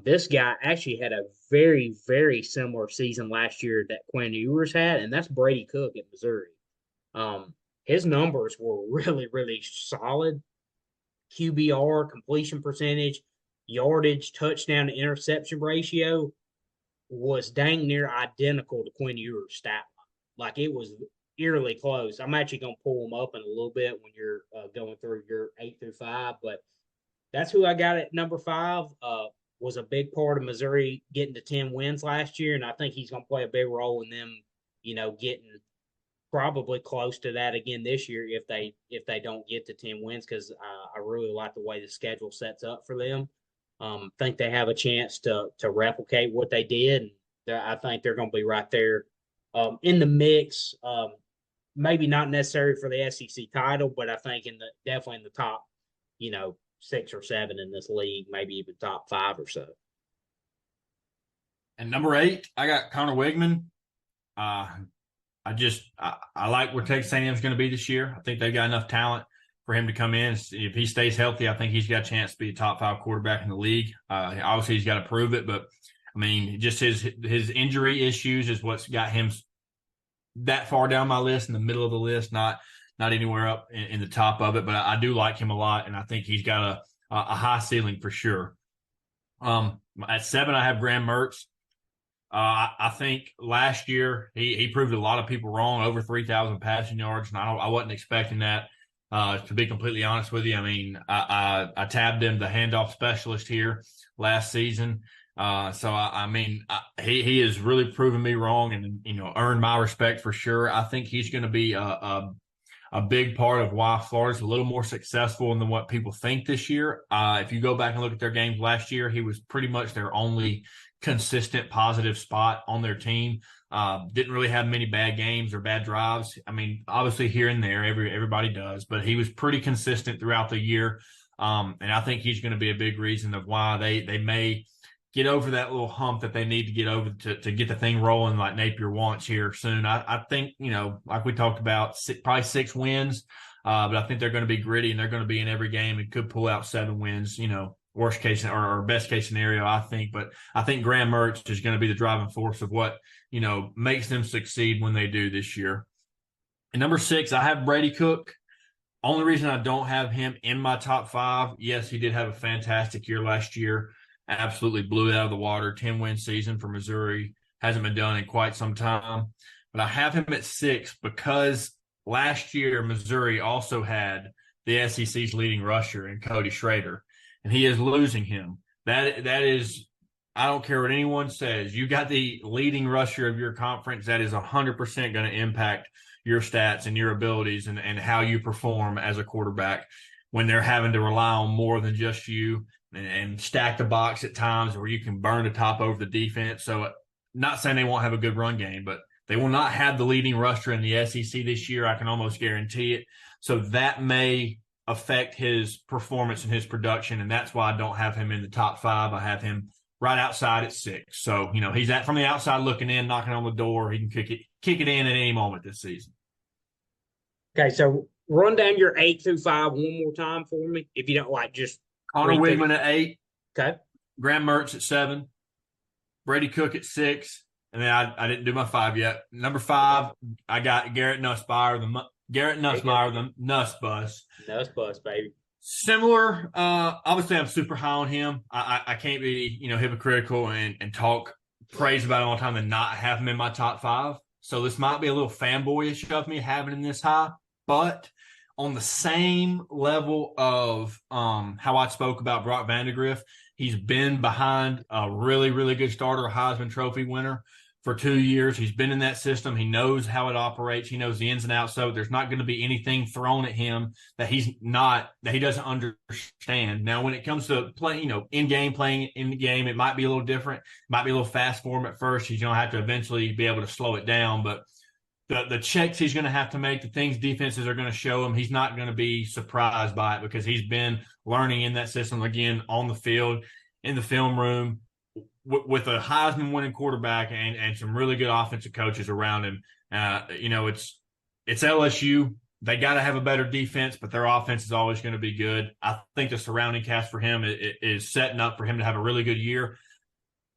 This guy actually had a very, very similar season last year that Quinn Ewers had, and that's Brady Cook at Missouri. Um, his numbers were really, really solid. QBR, completion percentage, yardage, touchdown to interception ratio was dang near identical to Quinn Ewers' stat line. Like, it was eerily close. I'm actually going to pull them up in a little bit when you're going through your 8 through 5, but that's who I got at number 5. Was a big part of Missouri getting to 10 wins last year, and I think he's going to play a big role in them, getting probably close to that again this year if they don't get to 10 wins, because I really like the way the schedule sets up for them. Think they have a chance to replicate what they did. And I think they're going to be right there in the mix. Maybe not necessary for the SEC title, but I think definitely in the top, 6 or 7 in this league, maybe even top 5 or so. And number 8, I got Connor Wigman. I like where Texas A&M is going to be this year. I think they've got enough talent for him to come in. If he stays healthy, I think he's got a chance to be a top 5 quarterback in the league. Obviously, he's got to prove it, but I mean, just his injury issues is what's got him that far down my list, in the middle of the list, not anywhere up in the top of it. But I do like him a lot, and I think he's got a high ceiling for sure. At 7, I have Graham Mertz. I think last year he proved a lot of people wrong, over 3,000 passing yards, and I wasn't expecting that. To be completely honest with you, I mean, I tabbed him the handoff specialist here last season. He has really proven me wrong, and earned my respect for sure. I think he's going to be a big part of why Florida's a little more successful than what people think this year. If you go back and look at their games last year, he was pretty much their only consistent positive spot on their team. Didn't really have many bad games or bad drives. I mean, obviously here and there, everybody does, but he was pretty consistent throughout the year. And I think he's going to be a big reason of why they may get over that little hump that they need to get over to get the thing rolling like Napier wants here soon. I think, like we talked about, probably 6 wins, but I think they're going to be gritty and they're going to be in every game and could pull out 7 wins, worst case or best case scenario, I think. But I think Graham Mertz is going to be the driving force of what, makes them succeed when they do this year. And number 6, I have Brady Cook. Only reason I don't have him in my top 5, yes, he did have a fantastic year last year. Absolutely blew it out of the water. 10-win season for Missouri. Hasn't been done in quite some time. But I have him at 6 because last year Missouri also had the SEC's leading rusher in Cody Schrader, and he is losing him. That is, I don't care what anyone says. You got the leading rusher of your conference. That is 100% going to impact your stats and your abilities and how you perform as a quarterback when they're having to rely on more than just you and stack the box at times where you can burn the top over the defense. So not saying they won't have a good run game, but they will not have the leading rusher in the SEC this year. I can almost guarantee it. So that may affect his performance and his production, and that's why I don't have him in the top 5. I have him right outside at 6. So, he's from the outside looking in, knocking on the door. He can kick it in at any moment this season. Okay, so run down your 8 through 5 one more time for me, if you don't like just Connor Wigman at 8. Okay. Graham Mertz at 7. Brady Cook at 6. And then I didn't do my 5 yet. Number 5, I got Garrett Nussmeyer, the Nuss Bus. Nuss Bus, baby. Similar. Obviously, I'm super high on him. I can't be, hypocritical and talk praise about him all the time and not have him in my top 5. So this might be a little fanboyish of me having him this high, but on the same level of how I spoke about Brock Vandegrift, he's been behind a really, really good starter, a Heisman Trophy winner for 2 years. He's been in that system. He knows how it operates. He knows the ins and outs. So there's not going to be anything thrown at him that he doesn't understand. Now, when it comes to playing in the game, it might be a little different. It might be a little fast for him at first. He's going to have to eventually be able to slow it down. But the checks he's going to have to make, the things defenses are going to show him, he's not going to be surprised by it because he's been learning in that system again on the field, in the film room, with a Heisman winning quarterback and some really good offensive coaches around him. It's LSU. They got to have a better defense, but their offense is always going to be good. I think the surrounding cast for him is setting up for him to have a really good year.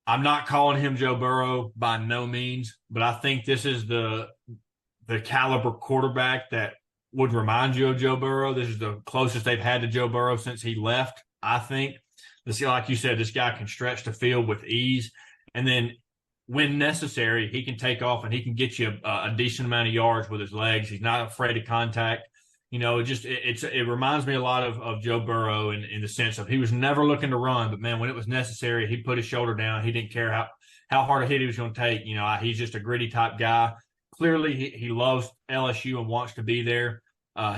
I'm not calling him Joe Burrow by no means, but I think this is the caliber quarterback that would remind you of Joe Burrow. This is the closest they've had to Joe Burrow since he left, I think. Like you said, this guy can stretch the field with ease. And then when necessary, he can take off and he can get you a decent amount of yards with his legs. He's not afraid of contact. It reminds me a lot of Joe Burrow in the sense of he was never looking to run, but man, when it was necessary, he put his shoulder down. He didn't care how hard a hit he was going to take. He's just a gritty type guy. Clearly, he loves LSU and wants to be there.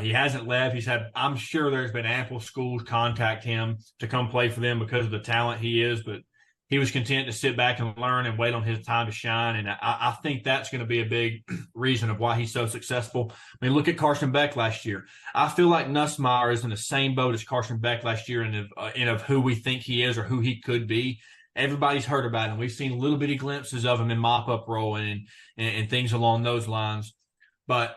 He hasn't left. I'm sure there's been ample schools contact him to come play for them because of the talent he is, but he was content to sit back and learn and wait on his time to shine. And I think that's going to be a big reason of why he's so successful. I mean, look at Carson Beck last year. I feel like Nussmeier is in the same boat as Carson Beck last year in of who we think he is or who he could be. Everybody's heard about him. We've seen little bitty glimpses of him in mop-up rolling and things along those lines. But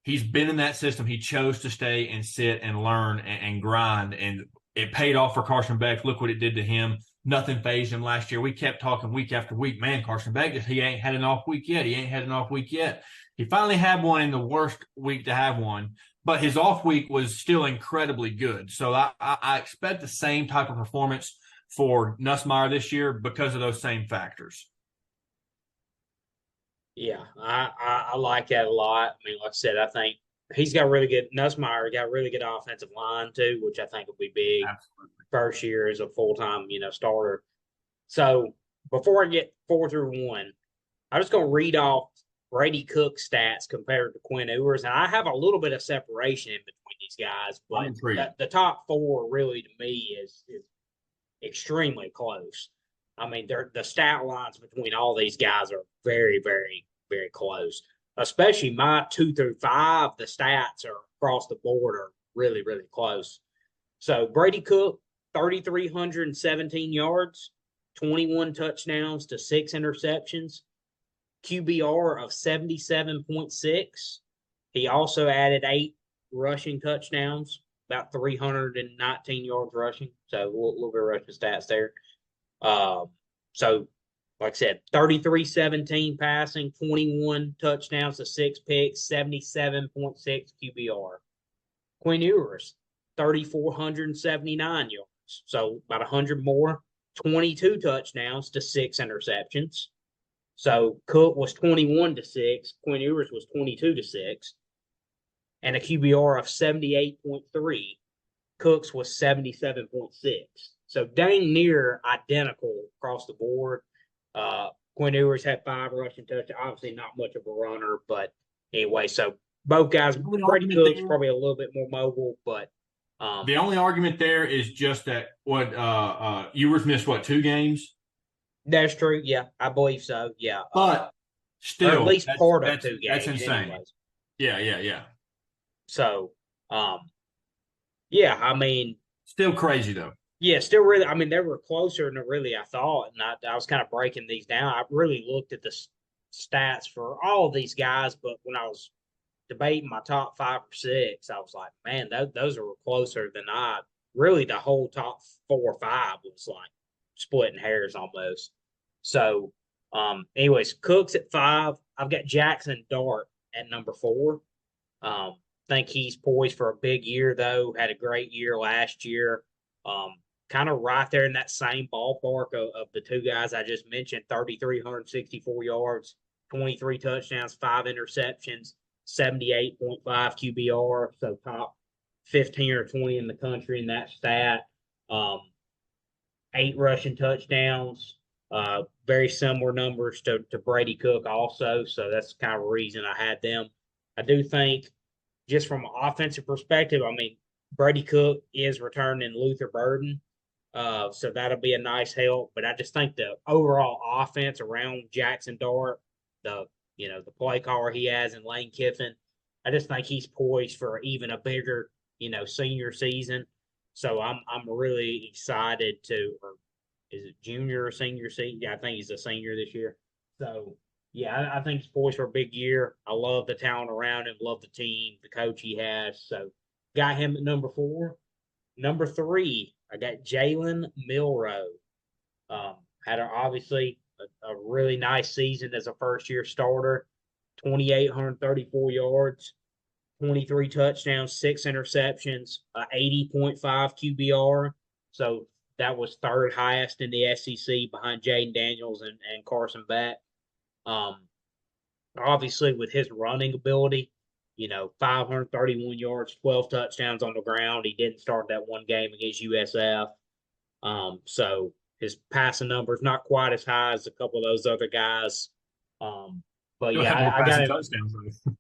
he's been in that system. He chose to stay and sit and learn and grind, and it paid off for Carson Beck. Look what it did to him. Nothing fazed him last year. We kept talking week after week. Man, Carson Beck, he ain't had an off week yet. He finally had one in the worst week to have one, but his off week was still incredibly good. So I expect the same type of performance for Nussmeier this year because of those same factors. Yeah, I like that a lot. I mean, like I said, I think he's got Nussmeier got really good offensive line too, which I think will be big. Absolutely. First year as a full-time, starter. So before I get 4 through 1, I'm just going to read off Brady Cook's stats compared to Quinn Ewers. And I have a little bit of separation in between these guys, but the top 4 really to me is extremely close. I mean, the stat lines between all these guys are very, very, very close. Especially my 2 through 5, the stats are across the board are really, really close. So Brady Cook, 3,317 yards, 21 touchdowns to 6 interceptions, QBR of 77.6. He also added 8 rushing touchdowns, about 319 yards rushing. So a little bit of rushing stats there. So, like I said, 3,317 passing, 21 touchdowns to 6 picks, 77.6 QBR. Quinn Ewers, 3,479 yards. So about 100 more, 22 touchdowns to 6 interceptions. So Cook was 21 to 6. Quinn Ewers was 22 to 6. And a QBR of 78.3. Cook's was 77.6. So dang near identical across the board. Quinn Ewers had 5 rushing touchdowns. Obviously not much of a runner, but anyway, so both guys, Brady Cook's probably a little bit more mobile, but the only argument there is just that Ewers missed 2 games? That's true. Yeah, I believe so. Yeah, but still, or at least part of 2 games. That's insane. Anyways. Yeah. So, yeah, I mean, still crazy though. Yeah, still really. I mean, they were closer than really I thought, and I was kind of breaking these down. I really looked at the stats for all of these guys, but when I was debating my top 5 or 6, I was like, man, those are closer than really the whole top 4 or 5 was like splitting hairs almost. So, anyways, Cook's at 5. I've got Jackson Dart at number 4. Think he's poised for a big year though. Had a great year last year. Kind of right there in that same ballpark of the 2 guys I just mentioned, 3,364 yards, 23 touchdowns, 5 interceptions, 78.5 QBR, so top 15 or 20 in the country in that stat. 8 rushing touchdowns, Very similar numbers to Brady Cook also. So that's kind of the reason I had them. I do think just from an offensive perspective, I mean, Brady Cook is returning Luther Burden. So that'll be a nice help. But I just think the overall offense around Jackson Dart, the the play caller he has in Lane Kiffin, I just think he's poised for even a bigger, senior season. So I'm really excited to, or is it junior or senior season? Yeah, I think he's a senior this year. So yeah, I think he's poised for a big year. I love the talent around him, love the team, the coach he has. So got him at number 4. Number 3, I got Jalen Milroe. Had obviously a really nice season as a first year starter, 2,834 yards, 23 touchdowns, 6 interceptions, 80.5 QBR. So that was third highest in the SEC behind Jaden Daniels and Carson Beck. Um, Obviously, with his running ability, 531 yards, 12 touchdowns on the ground. He didn't start that one game against USF. So his passing numbers not quite as high as a couple of those other guys. But He'll yeah, have more I got passing him. touchdowns though.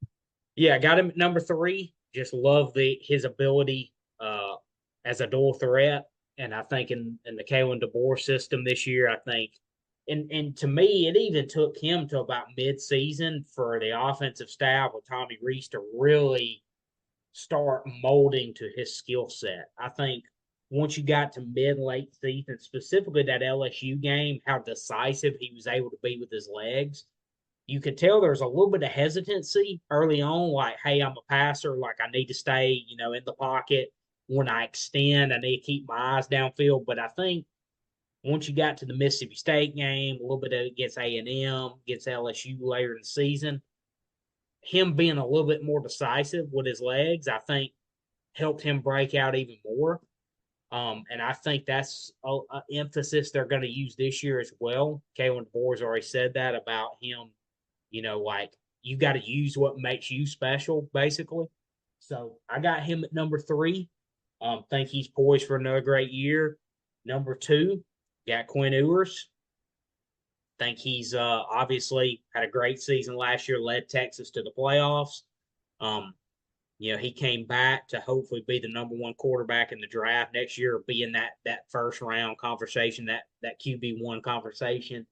Yeah, I got him at number 3. Just love his ability as a dual threat, and I think in the Kalen DeBoer system this year, I think, and to me, it even took him to about mid-season for the offensive staff with Tommy Reese to really start molding to his skill set. I think once you got to mid-late season, specifically that LSU game, how decisive he was able to be with his legs, you could tell there's a little bit of hesitancy early on, like, hey, I'm a passer, like I need to stay, in the pocket. When I extend, I need to keep my eyes downfield. But I think once you got to the Mississippi State game, a little bit of it gets A&M, gets LSU later in the season, him being a little bit more decisive with his legs, I think helped him break out even more. And I think that's an emphasis they're going to use this year as well. Kalen DeBoer's already said that about him, like you got to use what makes you special, basically. So I got him at number 3. Think he's poised for another great year. Number 2, got Quinn Ewers. Think he's obviously had a great season last year, led Texas to the playoffs. Um, he came back to hopefully be the number 1 quarterback in the draft next year, or be in that first round conversation, that QB1 conversation.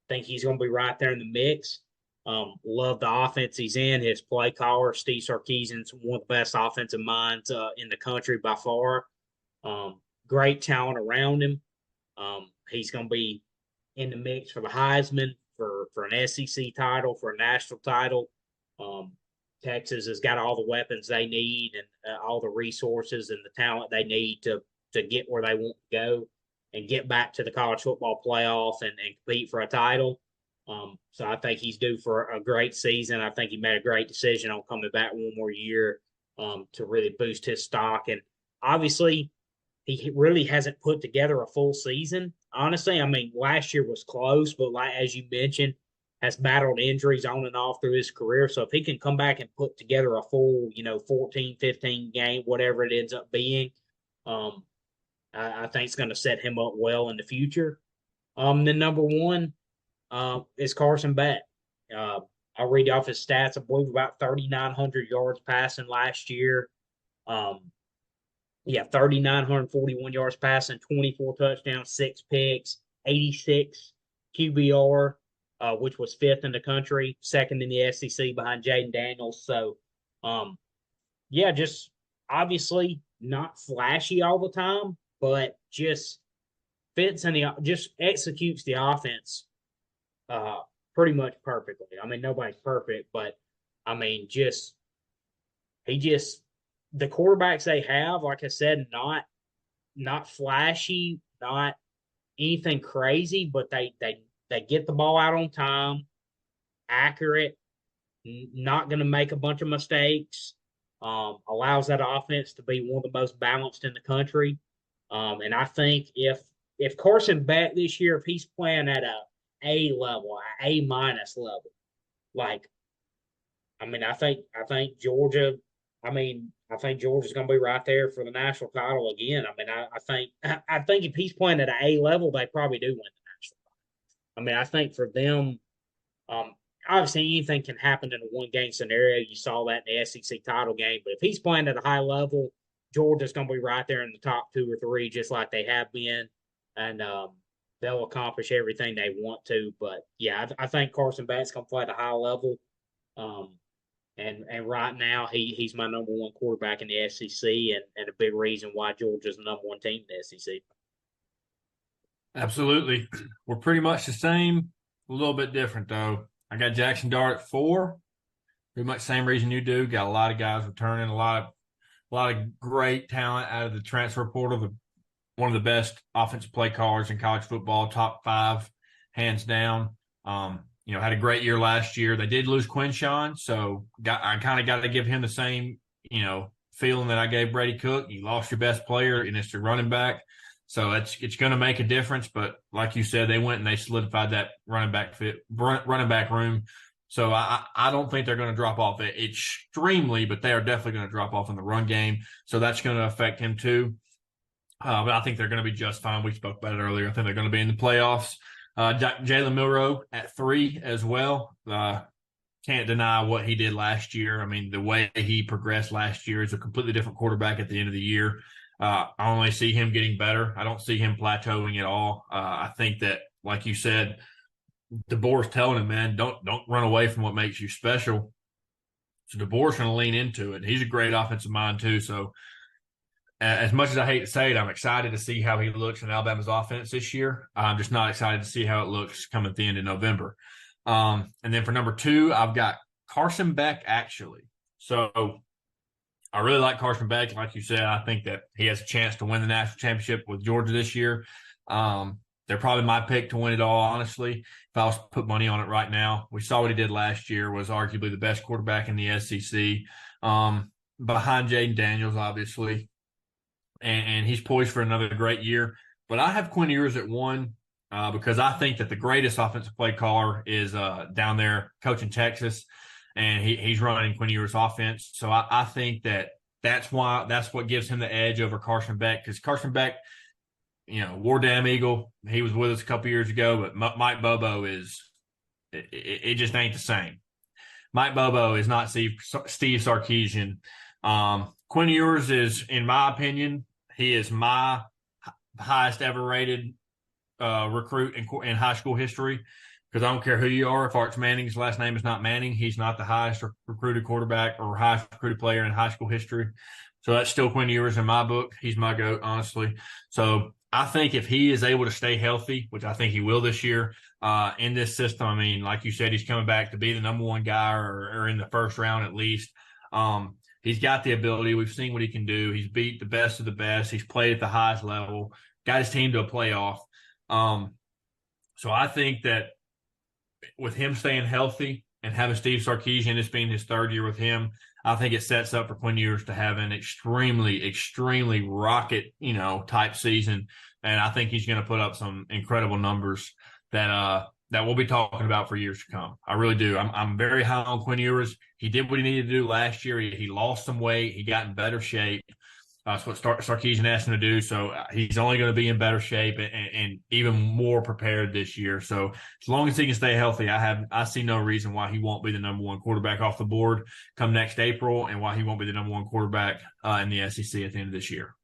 Think he's going to be right there in the mix. Love the offense he's in. His play caller, Steve Sarkisian's one of the best offensive minds in the country by far. Great talent around him. He's going to be in the mix for the Heisman, for an SEC title, for a national title. Texas has got all the weapons they need and all the resources and the talent they need to get where they want to go and get back to the college football playoff and compete for a title. So I think he's due for a great season. I think he made a great decision on coming back one more year to really boost his stock. And obviously, he really hasn't put together a full season. Honestly, I mean, last year was close, but like as you mentioned, has battled injuries on and off through his career. So if he can come back and put together a full, 14, 15 game, whatever it ends up being, I think it's going to set him up well in the future. Then number 1 is Carson Beck. I'll read off his stats. I believe about 3,900 yards passing last year. 3,941 yards passing, 24 touchdowns, 6 picks, 86 QBR, which was 5th in the country, 2nd in the SEC behind Jaden Daniels. So, just obviously not flashy all the time, but just fits in just executes the offense pretty much perfectly. I mean, nobody's perfect, but I mean, the quarterbacks they have, like I said, not flashy, not anything crazy, but they get the ball out on time, accurate, not going to make a bunch of mistakes. Allows that offense to be one of the most balanced in the country. And I think if Carson Beck this year, if he's playing at A level, A minus level, like, I mean, I think Georgia. I think Georgia's going to be right there for the national title again. I mean, I think if he's playing at an A level, they probably do win the national title. I mean, I think for them, um, obviously anything can happen in a one game scenario. You saw that in the SEC title game, but if he's playing at a high level, Georgia's going to be right there in the top two or three, just like they have been, and they'll accomplish everything they want to. But yeah, I think Carson Beck's going to play at a high level. Um, and right now he's my number one quarterback in the SEC, and a big reason why Georgia's the number one team in the SEC. Absolutely. We're pretty much the same, a little bit different though. I got Jackson Dart at 4. Pretty much same reason you do. Got a lot of guys returning, a lot of great talent out of the transfer portal. One of the best offensive play callers in college football, top 5, hands down. Had a great year last year. They did lose Quinshawn, so I kind of got to give him the same, feeling that I gave Brady Cook. You lost your best player, and it's your running back. So it's going to make a difference. But like you said, they went and they solidified that running back room. So I don't think they're going to drop off extremely, but they are definitely going to drop off in the run game. So that's going to affect him too. But I think they're going to be just fine. We spoke about it earlier. I think they're going to be in the playoffs. Jalen Milroe at 3 as well. Can't deny what he did last year. I mean, the way he progressed last year is a completely different quarterback at the end of the year. I only see him getting better. I don't see him plateauing at all. I think that, like you said, DeBoer's telling him, man, don't run away from what makes you special. So DeBoer's going to lean into it. He's a great offensive mind too. So as much as I hate to say it, I'm excited to see how he looks in Alabama's offense this year. I'm just not excited to see how it looks coming at the end of November. And then for number 2, I've got Carson Beck, actually. So I really like Carson Beck. Like you said, I think that he has a chance to win the national championship with Georgia this year. They're probably my pick to win it all, honestly. If I was to put money on it right now, we saw what he did last year, was arguably the best quarterback in the SEC, behind Jaden Daniels, obviously. And he's poised for another great year. But I have Quinn Ewers at 1 because I think that the greatest offensive play caller is down there coaching Texas, and he's running Quinn Ewers' offense. So I think that's what gives him the edge over Carson Beck, because Carson Beck, War Damn Eagle, he was with us a couple years ago, but Mike Bobo it just ain't the same. Mike Bobo is not Steve Sarkisian. Quinn Ewers is, in my opinion, he is my highest ever rated recruit in high school history, because I don't care who you are. If Arch Manning's last name is not Manning, he's not the highest recruited quarterback or highest recruited player in high school history. So that's still Quinn Ewers in my book. He's my GOAT, honestly. So I think if he is able to stay healthy, which I think he will this year, in this system, I mean, like you said, he's coming back to be the number 1 guy or in the first round at least. He's got the ability. We've seen what he can do. He's beat the best of the best. He's played at the highest level, got his team to a playoff. So I think that with him staying healthy and having Steve Sarkisian, this being his 3rd year with him, I think it sets up for Quinn Ewers to have an extremely, extremely rocket, type season. And I think he's going to put up some incredible numbers that we'll be talking about for years to come. I really do. I'm very high on Quinn Ewers. He did what he needed to do last year. He lost some weight. He got in better shape. That's what Sarkisian asked him to do. So he's only going to be in better shape and even more prepared this year. So as long as he can stay healthy, I see no reason why he won't be the number 1 quarterback off the board come next April, and why he won't be the number 1 quarterback in the SEC at the end of this year.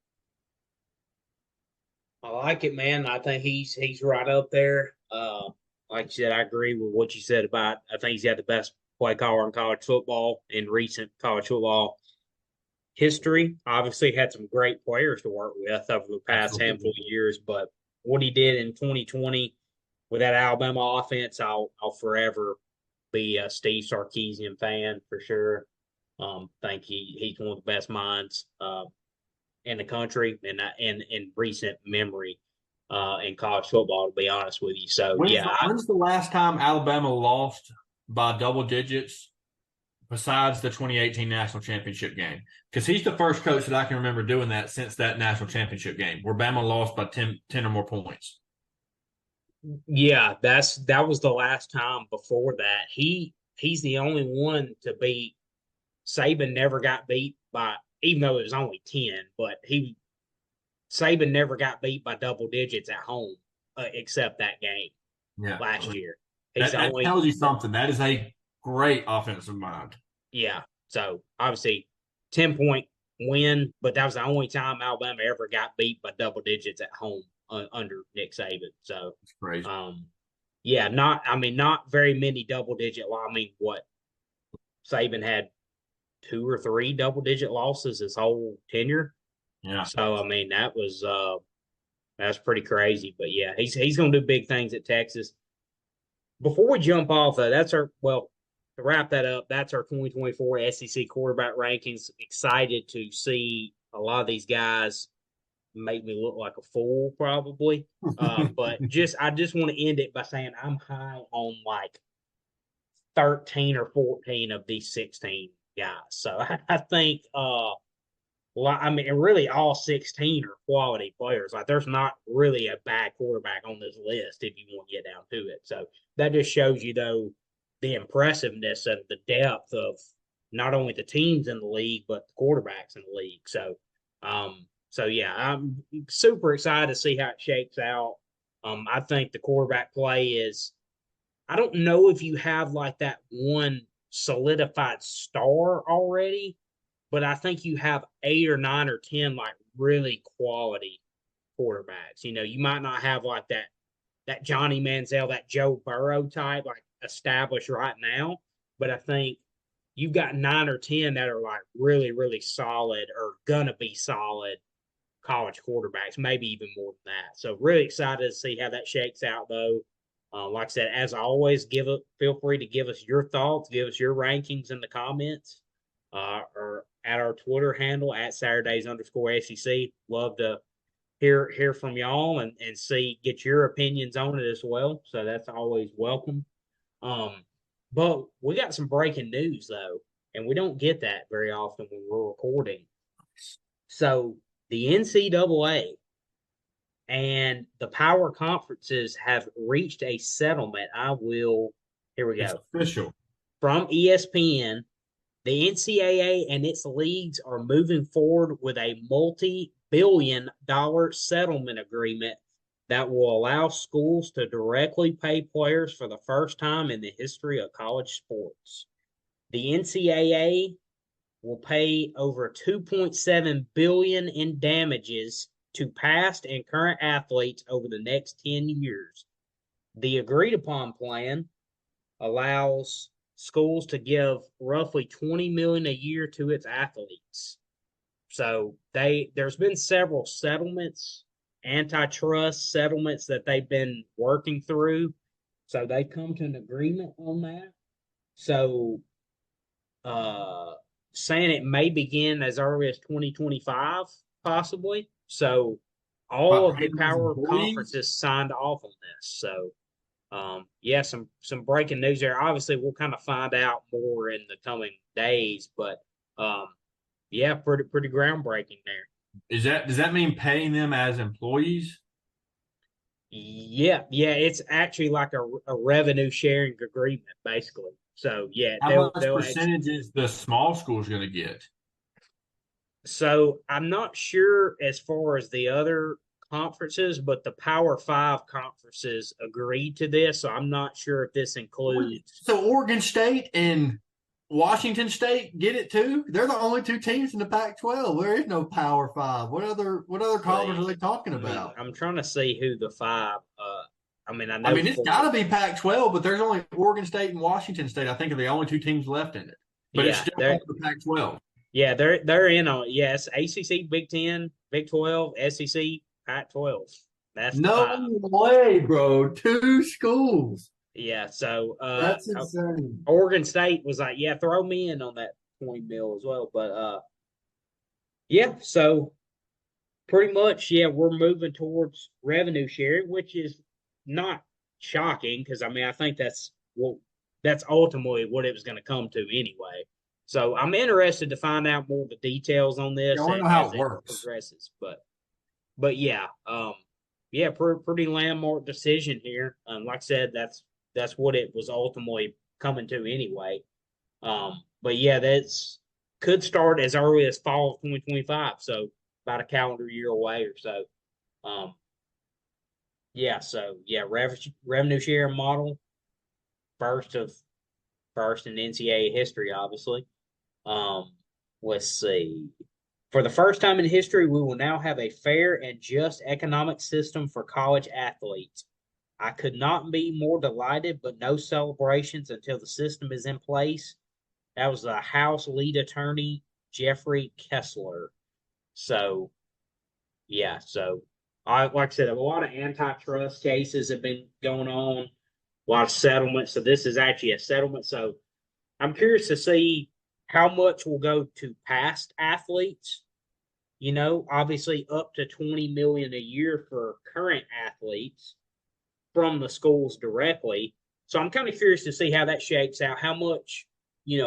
I like it, man. I think he's right up there. Like you said, I agree with what you said about. I think he's got the best play caller in college football in recent college football history. Obviously, had some great players to work with over the past handful of years, but what he did in 2020 with that Alabama offense, I'll forever be a Steve Sarkisian fan for sure. Think he's one of the best minds in the country and in recent memory in college football, to be honest with you. So when's the last time Alabama lost by double digits besides the 2018 national championship game? Because he's the first coach that I can remember doing that since that national championship game where Bama lost by 10 or more points. Yeah, that was the last time. Before that, he's the only one to beat. Saban never got beat by, even though it was only 10, but Saban never got beat by double digits at home, except that game. Yeah. last year. He's That, the that only tells you something. That is a great offensive mind. yeah. So obviously 10-point win, but that was the only time Alabama ever got beat by double digits at home under Nick Saban. So It's crazy. yeah, not very many double digit. I mean, what Saban had 2 or 3 double digit losses his whole tenure. Yeah. So I mean, that's pretty crazy. But yeah, he's going to do big things at Texas. Before we jump off, to wrap that up, that's our 2024 SEC quarterback rankings. Excited to see a lot of these guys make me look like a fool, probably. But I just want to end it by saying I'm high on like 13 or 14 of these 16 guys. So I think really all 16 are quality players. Like there's not really a bad quarterback on this list if you want to get down to it. So that just shows you though the impressiveness of the depth of not only the teams in the league but the quarterbacks in the league. So yeah, I'm super excited to see how it shakes out. I think the quarterback play is. I don't know if you have like that one solidified star already, but I think you have 8 or 9 or 10 like really quality quarterbacks. You know, you might not have like that Johnny Manziel, that Joe Burrow type, like established right now, but I think you've got 9 or 10 that are like really, really solid or gonna be solid college quarterbacks, maybe even more than that. So really excited to see how that shakes out though. Like I said, as always, feel free to give us your thoughts, give us your rankings in the comments, or at our Twitter handle at Saturdays_SEC. Love to hear from y'all and get your opinions on it as well. So that's always welcome. But we got some breaking news though, and we don't get that very often when we're recording. So the NCAA and the power conferences have reached a settlement. Here we go. It's official. From ESPN, the NCAA and its leagues are moving forward with a multi-billion-dollar settlement agreement that will allow schools to directly pay players for the first time in the history of college sports. The NCAA will pay over $2.7 billion in damages to past and current athletes over the next 10 years. The agreed upon plan allows schools to give roughly $20 million a year to its athletes. So there's been several settlements, antitrust settlements that they've been working through. So they've come to an agreement on that. So saying it may begin as early as 2025, possibly. So all of the power conferences signed off on this. So yeah, some breaking news there. Obviously, we'll kind of find out more in the coming days, but yeah, pretty groundbreaking there. Does that mean paying them as employees? Yeah, it's actually like a revenue sharing agreement, basically. So yeah, How much percentage is the small schools going to get? So I'm not sure as far as the other conferences, but the Power Five conferences agreed to this. So I'm not sure if this includes. So Oregon State and Washington State get it too? They're the only 2 teams in the Pac-12. There is no Power Five. What other conference are they talking about? I'm trying to see who the 5. I know. It's got to be Pac-12, but there's only Oregon State and Washington State. I think are the only 2 teams left in it. But it's still the Pac-12. Yeah, they're in on it. Yes, ACC, Big 10, Big 12, SEC, Pac-12. That's no way, bro. 2 schools. Yeah, so that's insane. Oregon State was like, yeah, throw me in on that 20 mil as well. But yeah, so pretty much, yeah, we're moving towards revenue sharing, which is not shocking because I think that's ultimately what it was going to come to anyway. So I'm interested to find out more of the details on this. I want to know how it works. Progresses, but yeah, pretty landmark decision here. Like I said, that's what it was ultimately coming to anyway. But yeah, that's could start as early as fall of 2025. So about a calendar year away or so. Yeah, so yeah, revenue share model, first of first in NCAA history, obviously. Um, let's see. For the first time in history, we will now have a fair and just economic system for college athletes. I could not be more delighted, but no celebrations until the system is in place. That was the House lead attorney, Jeffrey Kessler. So, yeah, so I like I said, a lot of antitrust cases have been going on, a lot of settlements. So this is actually a settlement. So I'm curious to see how much will go to past athletes. You know, obviously up to 20 million a year for current athletes from the schools directly. So I'm kind of curious to see how that shakes out. How much,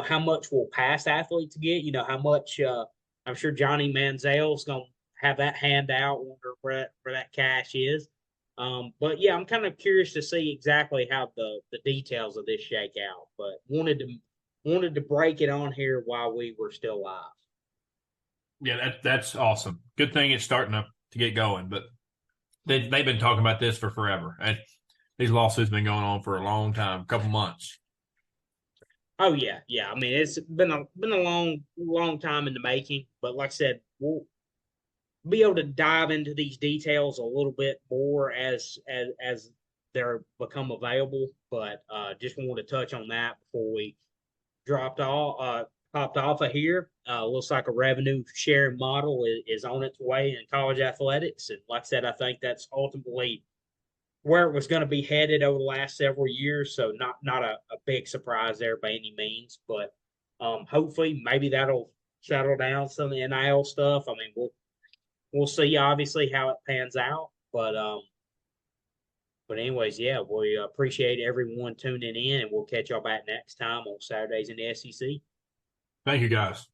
how much will past athletes get? How much? I'm sure Johnny Manziel's going to have that handout. Wonder where that cash is. But yeah, I'm kind of curious to see exactly how the details of this shake out. But wanted to break it on here while we were still live. Yeah, that's awesome. Good thing it's starting to get going, but they've been talking about this for forever. And these lawsuits been going on for a long time, a couple months. Oh yeah, yeah. I mean, it's been a long time in the making. But like I said, we'll be able to dive into these details a little bit more as they're become available. But just wanted to touch on that before we dropped off popped off of here. Looks like a revenue sharing model is on its way in college athletics, and like I said, I think that's ultimately where it was going to be headed over the last several years. So not a big surprise there by any means, but hopefully maybe that'll settle down some of the NIL stuff. I mean, we'll see obviously how it pans out, but anyways, yeah, we appreciate everyone tuning in, and we'll catch y'all back next time on Saturdays in the SEC. Thank you, guys.